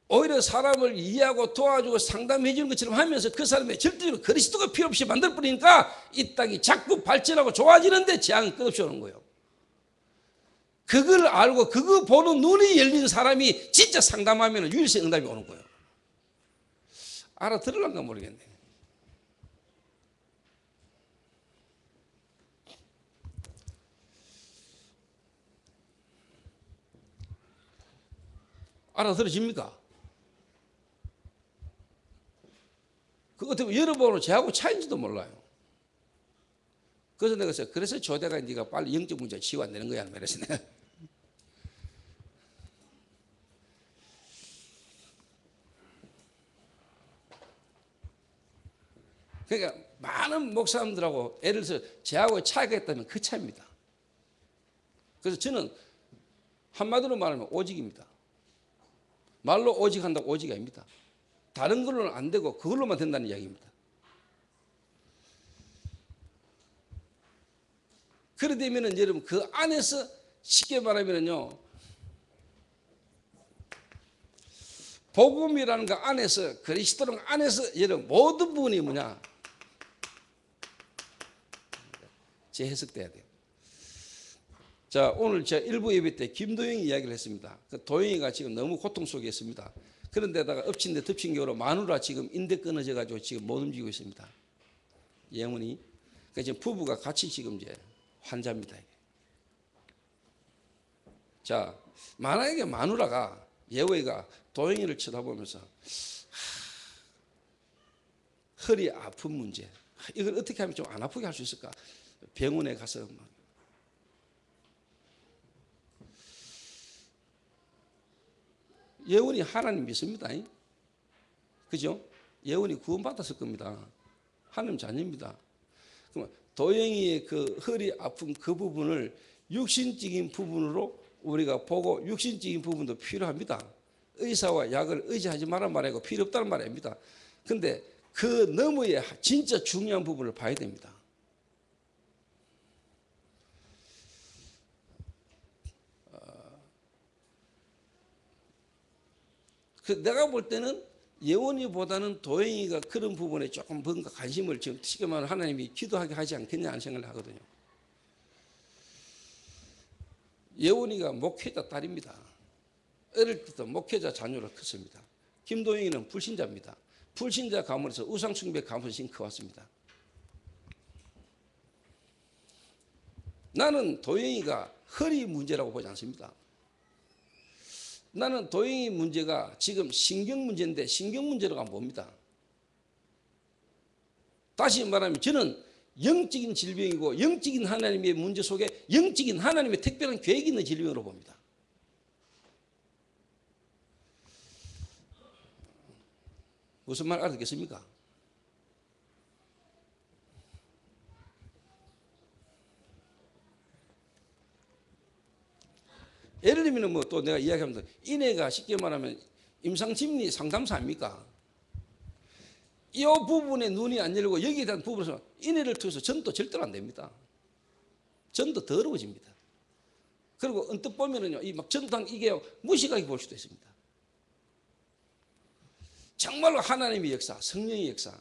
오히려 사람을 이해하고 도와주고 상담해 주는 것처럼 하면서 그 사람의 절대적으로 그리스도가 필요 없이 만들어 버리니까 이 땅이 자꾸 발전하고 좋아지는데 재앙이 끝없이 오는 거예요. 그걸 알고 그거 보는 눈이 열린 사람이 진짜 상담하면 유일성 응답이 오는 거예요. 알아들을란가 모르겠네. 알아들어집니까? 그것 때문에 여러분은 저하고 차이인지도 몰라요. 그래서 내가 그래서 조대가 네가 빨리 영적 문제 치유 안 되는 거야. 그래서 내가 그러니까 많은 목사님들하고 예를 들어서 저하고 차이가 있다면 그 차이입니다. 그래서 저는 한마디로 말하면 오직입니다. 말로 오직한다고 오직이 아닙니다. 다른 걸로는 안 되고 그걸로만 된다는 이야기입니다. 그래 되면은 여러분 그 안에서 쉽게 말하면요 복음이라는 거 안에서 그리스도는 안에서 여러분 모든 부분이 뭐냐 재해석돼야 돼요. 자, 오늘 제가 일부 예배 때 김도영이 이야기를 했습니다. 그 도영이가 지금 너무 고통 속에 있습니다. 그런데다가 엎친 데 덮친 격으로 마누라 지금 인대 끊어져 가지고 지금 못 움직이고 있습니다. 영혼이. 그러니까 지금 부부가 같이 지금 이제 환자입니다. 자, 만약에 마누라가 예호이가 도영이를 쳐다보면서 허리 아픈 문제, 이걸 어떻게 하면 좀 안 아프게 할 수 있을까? 병원에 가서 예원이 하나님 믿습니다. 그죠? 예원이 구원받았을 겁니다. 하나님 자녀입니다. 그럼 도영이의 그 허리 아픈 그 부분을 육신적인 부분으로 우리가 보고 육신적인 부분도 필요합니다. 의사와 약을 의지하지 말란 말이고 필요 없다는 말이 아닙니다. 근데 그 너머의 진짜 중요한 부분을 봐야 됩니다. 내가 볼 때는 예원이보다는 도영이가 그런 부분에 조금 뭔가 관심을 지금 쉽게 말하면 하나님이 기도하게 하지 않겠냐 하는 생각을 하거든요. 예원이가 목회자 딸입니다. 어릴 때부터 목회자 자녀로 컸습니다. 김도영이는 불신자입니다. 불신자 가문에서 우상숭배 가문에 커왔습니다. 나는 도영이가 허리 문제라고 보지 않습니다. 나는 도영이 문제가 지금 신경 문제인데 신경 문제로가 뭡니다. 다시 말하면 저는 영적인 질병이고 영적인 하나님의 문제 속에 영적인 하나님의 특별한 계획이 있는 질병으로 봅니다. 무슨 말 알아듣겠습니까? 예를 들면 뭐 또 내가 이야기하면서 이내가 쉽게 말하면 임상심리 상담사 아닙니까? 이 부분에 눈이 안 열리고 여기에 대한 부분에서 이내를 통해서 전도 절대로 안 됩니다. 전도 더러워집니다. 그리고 언뜻 보면은요, 이 막 전도한 이게 무식하게 볼 수도 있습니다. 정말로 하나님의 역사, 성령의 역사,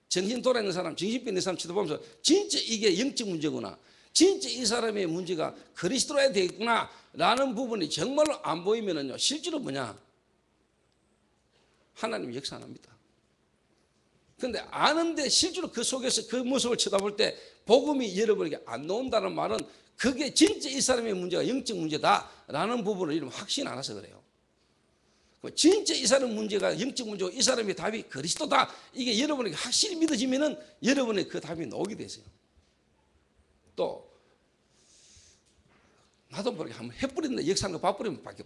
정신 돌아있는 사람, 정신병 있는 사람 쳐다보면서 진짜 이게 영적 문제구나, 진짜 이 사람의 문제가 그리스도로야 되겠구나 라는 부분이 정말로 안 보이면은요, 실제로 뭐냐? 하나님 역사 안 합니다. 그런데 아는데 실제로 그 속에서 그 모습을 쳐다볼 때 복음이 여러분에게 안 나온다는 말은 그게 진짜 이 사람의 문제가 영적 문제다라는 부분을 여러분 확신 안 해서 그래요. 진짜 이 사람 문제가 영적 문제고 이 사람의 답이 그리스도다, 이게 여러분에게 확실히 믿어지면은 여러분의 그 답이 나오게 되세요. 또 나도 모르게 한번 해뿌리는데 역사하는 거 봐버리면 밖에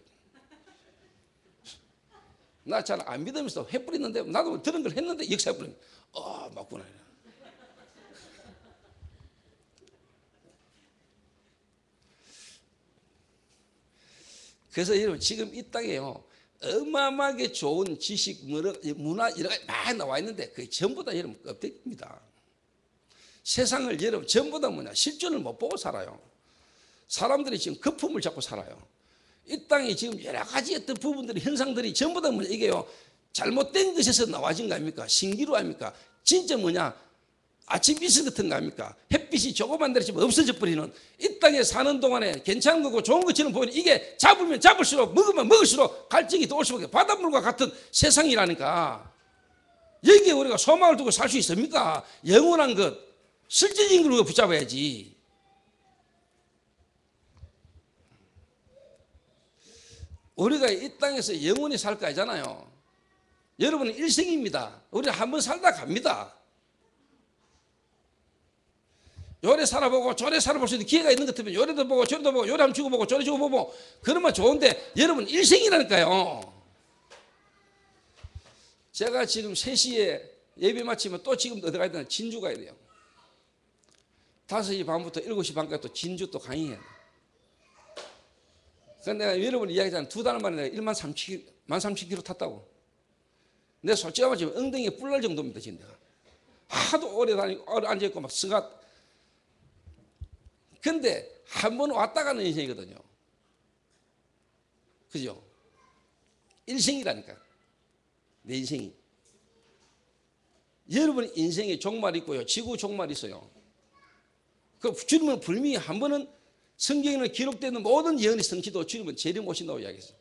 나 잘 안 믿으면서 해뿌리는데 나도 들은 걸 했는데 역사해버리면 맞구나. 그래서 여러분 지금 이 땅에요 어마어마하게 좋은 지식, 문화 여러 가지 많이 나와 있는데 그게 전부 다 여러분 껍데기입니다. 세상을 여러분 전부 다 뭐냐, 실존을 못 보고 살아요. 사람들이 지금 거품을 잡고 살아요. 이 땅에 지금 여러 가지 어떤 부분들이, 현상들이 전부 다 뭐냐, 이게요 잘못된 것에서 나와진 거 아닙니까? 신기루 아닙니까? 진짜 뭐냐, 아침 이슬 같은 거 아닙니까? 햇빛이 조그만 데로 지금 없어져 버리는, 이 땅에 사는 동안에 괜찮은 거고 좋은 것처럼 보이는, 이게 잡으면 잡을수록, 먹으면 먹을수록 갈증이 더 올 수밖에, 바닷물과 같은 세상이라니까. 여기에 우리가 소망을 두고 살 수 있습니까? 영원한 것, 실질적인 걸 우리가 붙잡아야지. 우리가 이 땅에서 영원히 살까 하잖아요. 여러분은 일생입니다. 우리는 한번 살다 갑니다. 요래 살아보고 저래 살아볼 수 있는 기회가 있는 것 같으면 요래도 보고 저래도 보고, 요래 한번 죽어보고 저래 죽어보고 그러면 좋은데, 여러분 일생이라니까요. 제가 지금 3시에 예배 마치면 또 지금 어디 가야 되나? 진주 가야 돼요. 5시 반부터 7시 반까지 또 진주 또 강의해야 돼요. 그래서 내가 여러분 이야기하잖아요. 2달 만에 내가 13,000km 탔다고. 내가 솔직히 말하면 엉덩이에 뿔 날 정도입니다. 지금 내가 하도 오래 다니고 앉아있고 막 스가. 근데 한 번 왔다 가는 인생이거든요. 그죠? 일생이라니까. 내 인생이. 여러분 인생에 종말이 있고요, 지구 종말이 있어요. 그 주님은 분명히 한 번은 성경에는 기록되는 모든 예언의 성취도 주님은 재림 오신다고 이야기했어요.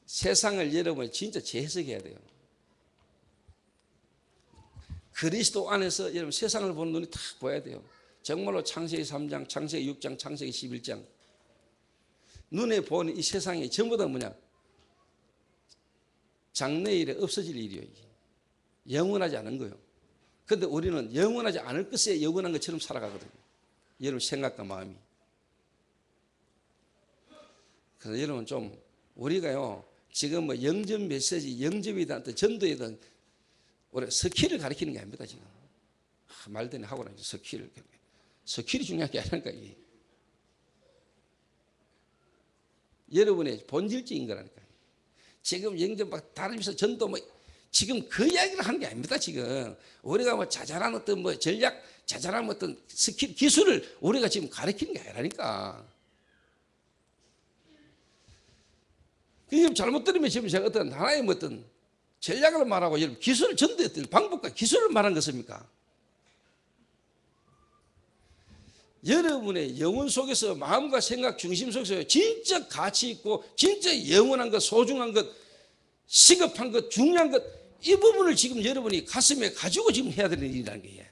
세상을 여러분이 진짜 재해석해야 돼요. 그리스도 안에서 여러분 세상을 보는 눈이 탁 보여야 돼요. 정말로 창세기 3장, 창세기 6장, 창세기 11장 눈에 보는 이 세상이 전부 다 뭐냐? 장래일에 없어질 일이에요. 영원하지 않은 거예요. 그런데 우리는 영원하지 않을 것에 영원한 것처럼 살아가거든요. 여러분 생각과 마음이. 그래서 여러분 좀 우리가요 지금 뭐 영접 메시지, 영접이든 전도이든 우리 스킬을 가르치는 게 아닙니다 지금. 말대니 하고 나서 스킬을. 스킬이 중요한 게 아니라니까 이게. 여러분의 본질적인 거라니까. 지금 영접 막 다르면서 전도 뭐 지금 그 이야기를 하는 게 아닙니다 지금. 우리가 뭐 자잘한 어떤 뭐 전략, 자잘한 어떤 스킬, 기술을 우리가 지금 가르치는 게 아니라니까. 지금 잘못 들으면 지금 제가 어떤 하나의 뭐 어떤 전략을 말하고 여러분 기술을 전도했던 방법과 기술을 말한 것입니까? 여러분의 영혼 속에서 마음과 생각 중심 속에서 진짜 가치 있고 진짜 영원한 것, 소중한 것, 시급한 것, 중요한 것 이 부분을 지금 여러분이 가슴에 가지고 지금 해야 되는 일이라는 거예요.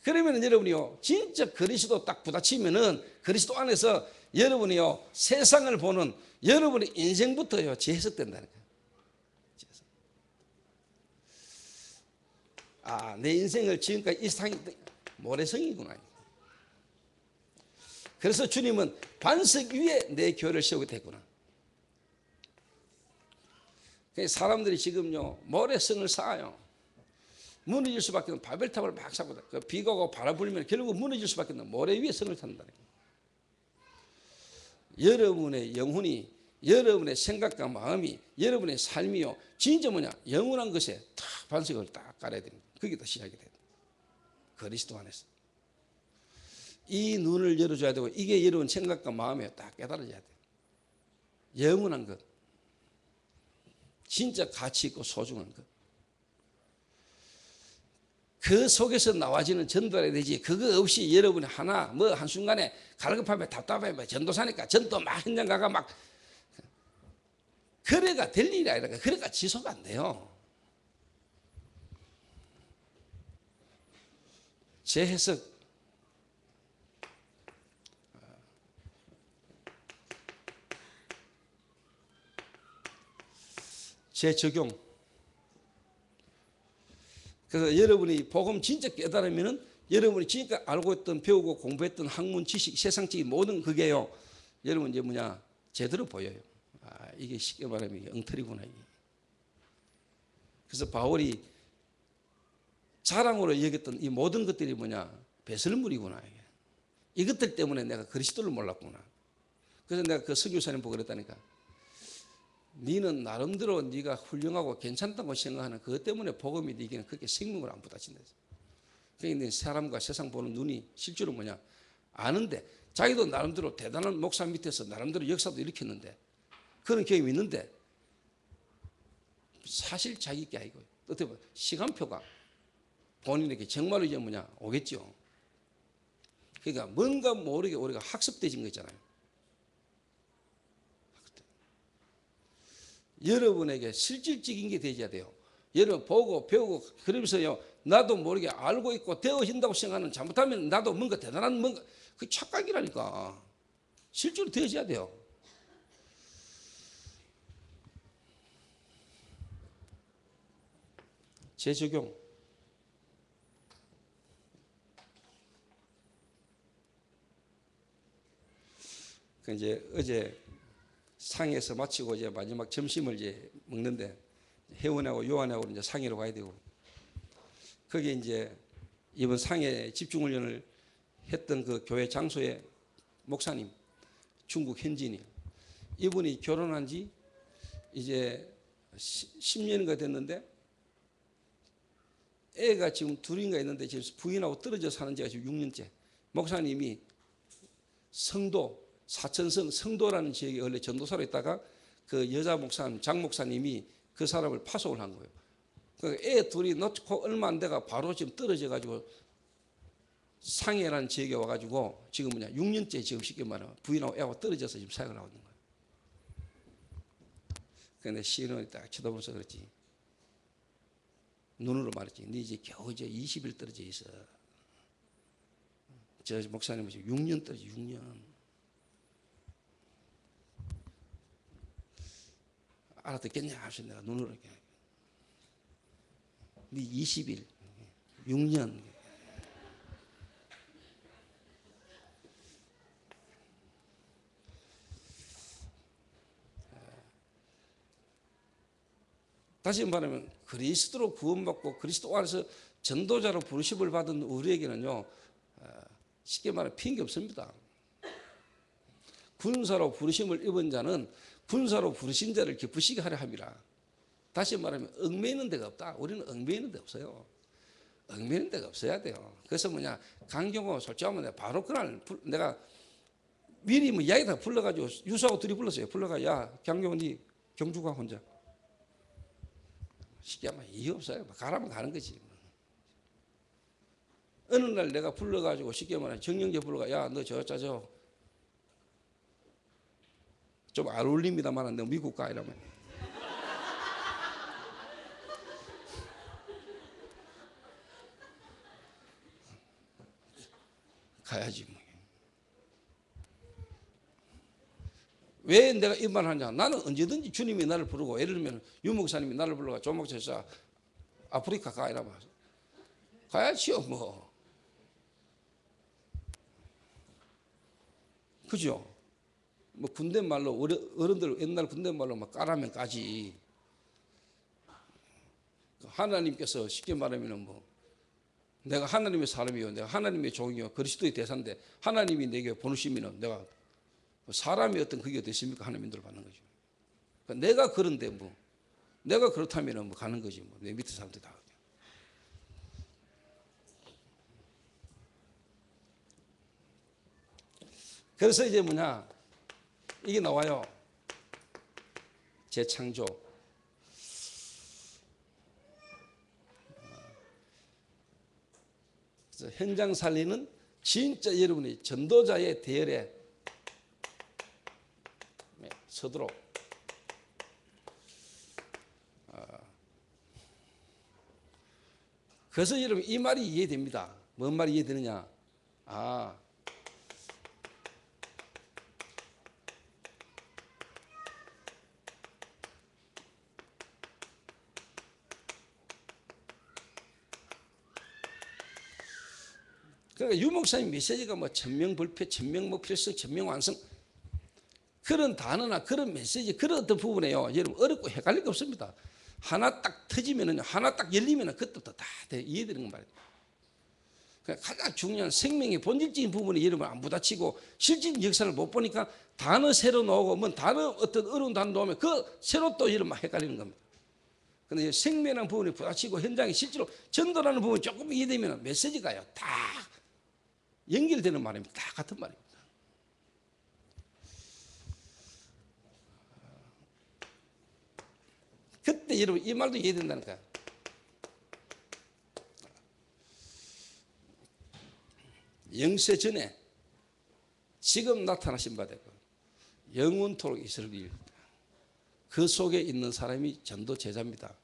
그러면 여러분이요 진짜 그리스도 딱 부딪히면은 그리스도 안에서 여러분이요 세상을 보는 여러분의 인생부터요 재해석된다는 거예요. 아, 내 인생을 지금까지 이 상이 모래성이구나. 그래서 주님은 반석 위에 내 교회를 세우게 됐구나. 사람들이 지금요 모래성을 쌓아요. 무너질 수밖에 없는 바벨탑을 막 쌓고 그 비가 오고 바람 불면 결국 무너질 수밖에 없는 모래 위에 성을 탄다는 거예요. 여러분의 영혼이 여러분의 생각과 마음이 여러분의 삶이요 진짜 뭐냐 영원한 것에 다 반석을 딱 깔아야 됩니다. 거기다 시작이 돼요. 그리스도 안에서 이 눈을 열어줘야 되고 이게 여러분 생각과 마음에 딱 깨달아져야 돼요. 영원한 것 진짜 가치 있고 소중한 것 그 속에서 나와지는 전도해야 되지. 그거 없이 여러분이 하나 뭐 한순간에 갈급하면 답답하면 전도사니까 전도 막 현장 가가 막 그래가 될 일이 아니라 그래가 지속 안 돼요. 제 해석 제 적용. 그래서 여러분이 복음 진짜 깨달으면은 여러분이 지금까지 알고 있던 배우고 공부했던 학문 지식 세상적인 모든 그게요 여러분 이제 뭐냐 제대로 보여요. 아 이게 쉽게 말하면 이게 엉터리구나 이게. 그래서 바울이 자랑으로 여겼던 이 모든 것들이 뭐냐 배설물이구나 이게. 이것들 때문에 내가 그리스도를 몰랐구나. 그래서 내가 그 선교사님 보고 그랬다니까. 니는 나름대로 네가 훌륭하고 괜찮다고 생각하는 그것 때문에 복음이 네게는 그렇게 생명을 안 부딪힌다. 그러니까 사람과 세상 보는 눈이 실제로 뭐냐 아는데 자기도 나름대로 대단한 목사 밑에서 나름대로 역사도 일으켰는데 그런 경험이 있는데 사실 자기 게 아니고 어떻게 보면 시간표가 본인에게 정말로 이제 뭐냐 오겠죠. 그러니까 뭔가 모르게 우리가 학습되진 거 있잖아요. 여러분에게 실질적인 게 되어야 돼요. 여러분 보고 배우고 그러면서요 나도 모르게 알고 있고 되어진다고 생각하는 잘못하면 나도 뭔가 대단한 뭔가 그 착각이라니까. 실제로 되어져야 돼요. 재적용. 그 이제 어제 상에서 마치고 이제 마지막 점심을 이제 먹는데 혜원하고 요한하고 이제 상해로 가야 되고 거기에 이제 이번 상해 집중훈련을 했던 그 교회 장소의 목사님 중국 현지인이에요. 이분이 결혼한 지 이제 10년인가 됐는데 애가 지금 둘인가 있는데 지금 부인하고 떨어져 사는 지가 지금 6년째. 목사님이 성도 사천성 성도라는 지역에 원래 전도사로 있다가 그 여자 목사님 장 목사님이 그 사람을 파송을 한 거예요. 그 애 둘이 놓고 얼마 안 돼가 바로 지금 떨어져 가지고 상해라는 지역에 와가지고 지금 6년째 지금 쉽게 말하면 부인하고 애하고 떨어져서 지금 사역을 하고 있는 거예요. 근데 시어머니 딱 쳐다보면서 그랬지. 눈으로 말했지. 네 이제 겨우 이제 20일 떨어져 있어. 저 목사님은 지금 6년 떨어져 6년. 알아듣겠냐 하셔 내가 눈으로 이렇게. 네 20일 6년. 다시 말하면 그리스도로 구원받고 그리스도 안에서 전도자로 부르심을 받은 우리에게는요, 쉽게 말하면 핑계 없습니다. 군사로 부르심을 입은 자는 군사로 부르신 자를 기쁘시게 하려 함이라. 다시 말하면 얽매이는 데가 없다. 우리는 얽매이는 데 없어요. 얽매이는 데가 없어야 돼요. 그래서 강경호 솔직하면 내가 바로 그날 내가 미리 이야기 다 불러가지고 유수하고 둘이 불렀어요. 불러가 야 강경호 니 경주가 혼자. 쉽게 하면 이해 없어요. 가라면 가는 거지. 어느 날 내가 불러가지고 쉽게 말하면 정영재 불러가 야 너 저짜저 좀 안 어울립니다만 너 미국 가 이러면 가야지 뭐. 왜 내가 이 말을 하냐? 나는 언제든지 주님이 나를 부르고 예를 들면 유 목사님이 나를 불러가 조 목사님 아프리카 가 이러면 가야지요 뭐. 그죠? 뭐 군대 말로 어른들 옛날 군대 말로 막 까라면 까지. 하나님께서 쉽게 말하면 내가 하나님의 사람이요, 내가 하나님의 종이요, 그리스도의 대사인데 하나님이 내게 보내시면 내가 사람이 어떤 그게 됐습니까? 하나님 인도를 받는 거죠. 그러니까 내가 그런데 내가 그렇다면 가는 거지 내 밑에 사람들 다. 그래서 이제 이게 나와요. 재창조. 그래서 현장 살리는 진짜 여러분이 전도자의 대열에 서도록 그래서 여러분 이 말이 이해됩니다. 뭔 말이 이해되느냐? 그러니까 유 목사님 메시지가 천명불패, 천명목필성, 천명완성 그런 단어나 그런 메시지 그런 어떤 부분에요. 여러분 어렵고 헷갈릴 게 없습니다. 하나 딱 터지면은 하나 딱 열리면은 그때부터 다 이해되는 건 말이에요. 그러니까 가장 중요한 생명의 본질적인 부분이 여러분 안 부딪히고 실질적인 역사를 못 보니까 단어 새로 나오고 단어 어떤 어려운 단어 나오면 그 새로 또 여러분 막 헷갈리는 겁니다. 그런데 생명이라는 부분이 부딪히고 현장에 실제로 전도라는 부분이 조금 이해되면 메시지가요 다 연결되는 말입니다. 다 같은 말입니다. 그때 여러분 이 말도 이해된다니까요. 영세 전에 지금 나타나신 바 되고 영원토록 있을 일. 그 속에 있는 사람이 전도 제자입니다.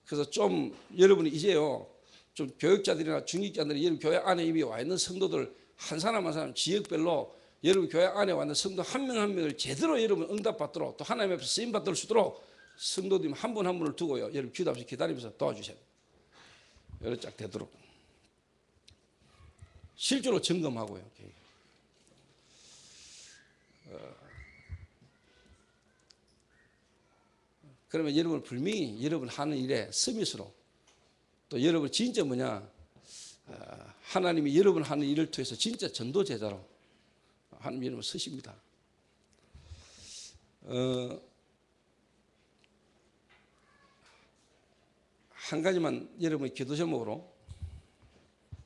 그래서 좀 여러분이 이제요 좀 교육자들이나 중직자들이 여러분 교회 안에 이미 와 있는 성도들 한 사람 한 사람 지역별로 여러분 교회 안에 와 있는 성도 한 명 한 명을 제대로 여러분 응답받도록 또 하나님 앞에서 쓰임 받을 수 있도록 성도들 한 분 한 분을 두고요 여러분 기도하면서 기다리면서 도와주셔야 돼요. 여러 짝 되도록 실제로 점검하고요. 그러면 여러분 분명히 여러분 하는 일에 서밋으로 또 여러분 진짜 하나님이 여러분 하는 일을 통해서 진짜 전도 제자로 하나님 여러분 서십니다. 한 가지만 여러분의 기도 제목으로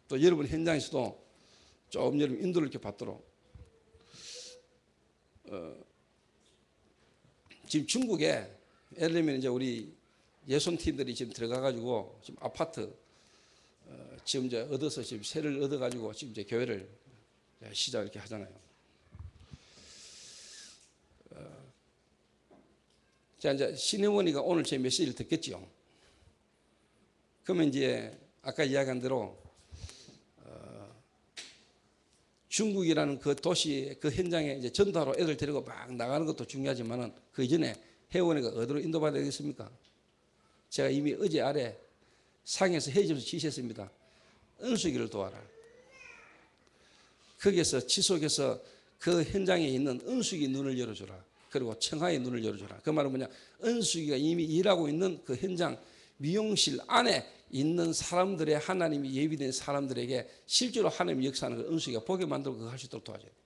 또 여러분 현장에서도 좀 여러분 인도를 이렇게 받도록 지금 중국에 예를 들면 이제 우리 예손 팀들이 지금 들어가가지고 지금 아파트 지금 이제 얻어서 지금 세를 얻어가지고 지금 이제 교회를 시작 이렇게 하잖아요. 자, 이제 신혜원이가 오늘 제 메시지를 듣겠죠. 그러면 이제 아까 이야기한 대로 중국이라는 그 도시 그 현장에 이제 전도하러 애들 데리고 막 나가는 것도 중요하지만은 그 이전에 혜원이가 어디로 인도받아야 되겠습니까? 제가 이미 어제 아래 상에서 회의점에서 지시했습니다. 은수기를 도와라. 거기에서 지속해서 그 현장에 있는 은수기 눈을 열어줘라. 그리고 청하의 눈을 열어줘라. 그 말은 뭐냐? 은수기가 이미 일하고 있는 그 현장 미용실 안에 있는 사람들의 하나님이 예비된 사람들에게 실제로 하나님 역사하는 그 은수기가 보게 만들고 그거 할 수 있도록 도와줘야 돼요.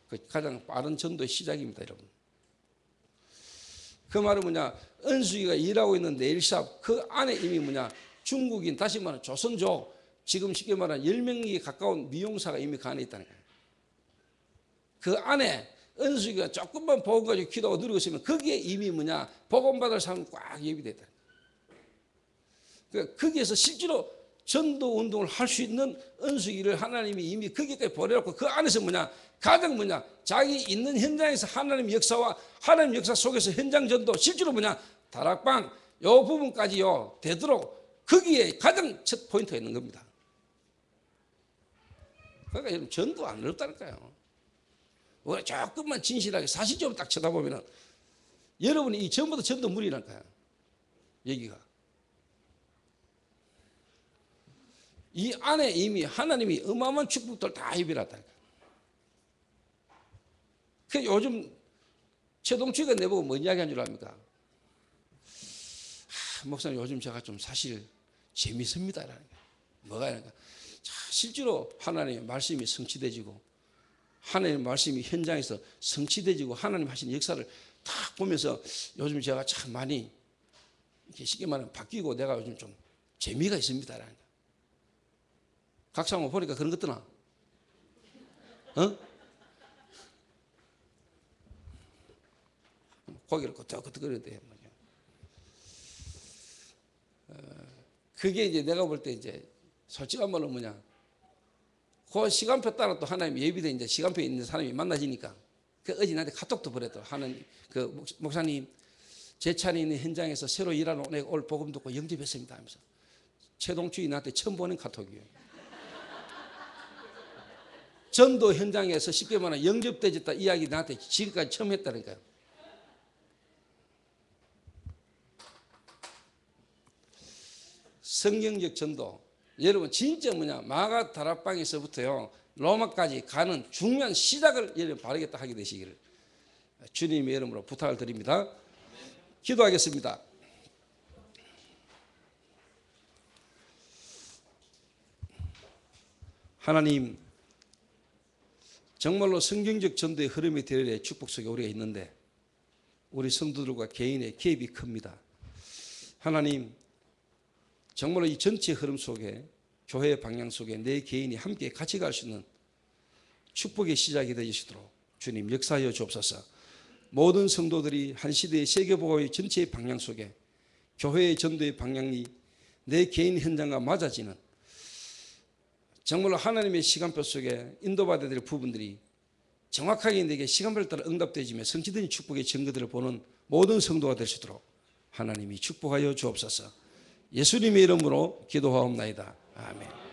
그 가장 빠른 전도의 시작입니다, 여러분. 그 말은 뭐냐? 은수기가 일하고 있는 네일샵 그 안에 이미 뭐냐? 중국인 다시 말하면 조선족 지금 쉽게 말하면 10명이 가까운 미용사가 이미 그 안에 있다는 거예요. 그 안에 은수기가 조금만 복음 가지고 기도하고 누리고 있으면 거기에 이미 뭐냐? 복음 받을 사람 꽉 예비되어 있다. 그러니까 거기에서 실제로 전도 운동을 할 수 있는 은수기를 하나님이 이미 거기까지 보내놓고 그 안에서 뭐냐? 가장 뭐냐? 자기 있는 현장에서 하나님 역사와 하나님 역사 속에서 현장 전도 실제로 뭐냐? 다락방 요 부분까지요 되도록 거기에 가장 첫 포인트가 있는 겁니다. 그러니까 여러분 전도 안 어렵다니까요. 우리가 조금만 진실하게 사실적으로 딱 쳐다보면은 여러분이 이 전부 다 전도 물이라니까요. 여기가 이 안에 이미 하나님이 어마어마한 축복들 다 입혀놨다니까요. 그 요즘 최동치가 내보고 뭔 이야기 한 줄 압니까? 목사님 요즘 제가 좀 사실 재밌습니다. 뭐가 아니까 실제로 하나님의 말씀이 성취되지고 하나님의 말씀이 현장에서 성취되지고 하나님 하신 역사를 딱 보면서 요즘 제가 참 많이 이렇게 쉽게 말하면 바뀌고 내가 요즘 좀 재미가 있습니다. 각상호 보니까 그런 것 뜨나? 어? 고개를 끄덕끄덕거려야 돼. 그게 이제 내가 볼 때 이제 솔직한 말로 뭐냐. 그 시간표 따라 또 하나님 예비된 이제 시간표에 있는 사람이 만나지니까 그 어제 나한테 카톡도 보냈더라. 하는 그 목사님 제 차례 있는 현장에서 새로 일하러 올 복음 듣고 영접했습니다 하면서 최동주이 나한테 처음 보낸 카톡이에요. 전도 현장에서 쉽게 말하면 영접되졌다 이야기 나한테 지금까지 처음 했다니까요. 성경적 전도 여러분 진짜 뭐냐 마가 다락방에서부터요 로마까지 가는 중요한 시작을 여러분 바르게 딱 하게 되시기를 주님의 이름으로 부탁을 드립니다. 기도하겠습니다. 하나님 정말로 성경적 전도의 흐름이 되어야 축복 속에 우리가 있는데 우리 성도들과 개인의 개입이 큽니다. 하나님 정말로 이 전체 흐름 속에 교회의 방향 속에 내 개인이 함께 같이 갈 수 있는 축복의 시작이 되시도록 주님 역사하여 주옵소서. 모든 성도들이 한 시대의 세계복음의 전체의 방향 속에 교회의 전도의 방향이 내 개인 현장과 맞아지는 정말로 하나님의 시간표 속에 인도받아야 될 부분들이 정확하게 내게 시간표를 따라 응답되어지며 성취된 축복의 증거들을 보는 모든 성도가 될 수 있도록 하나님이 축복하여 주옵소서. 예수님의 이름으로 기도하옵나이다. 아멘.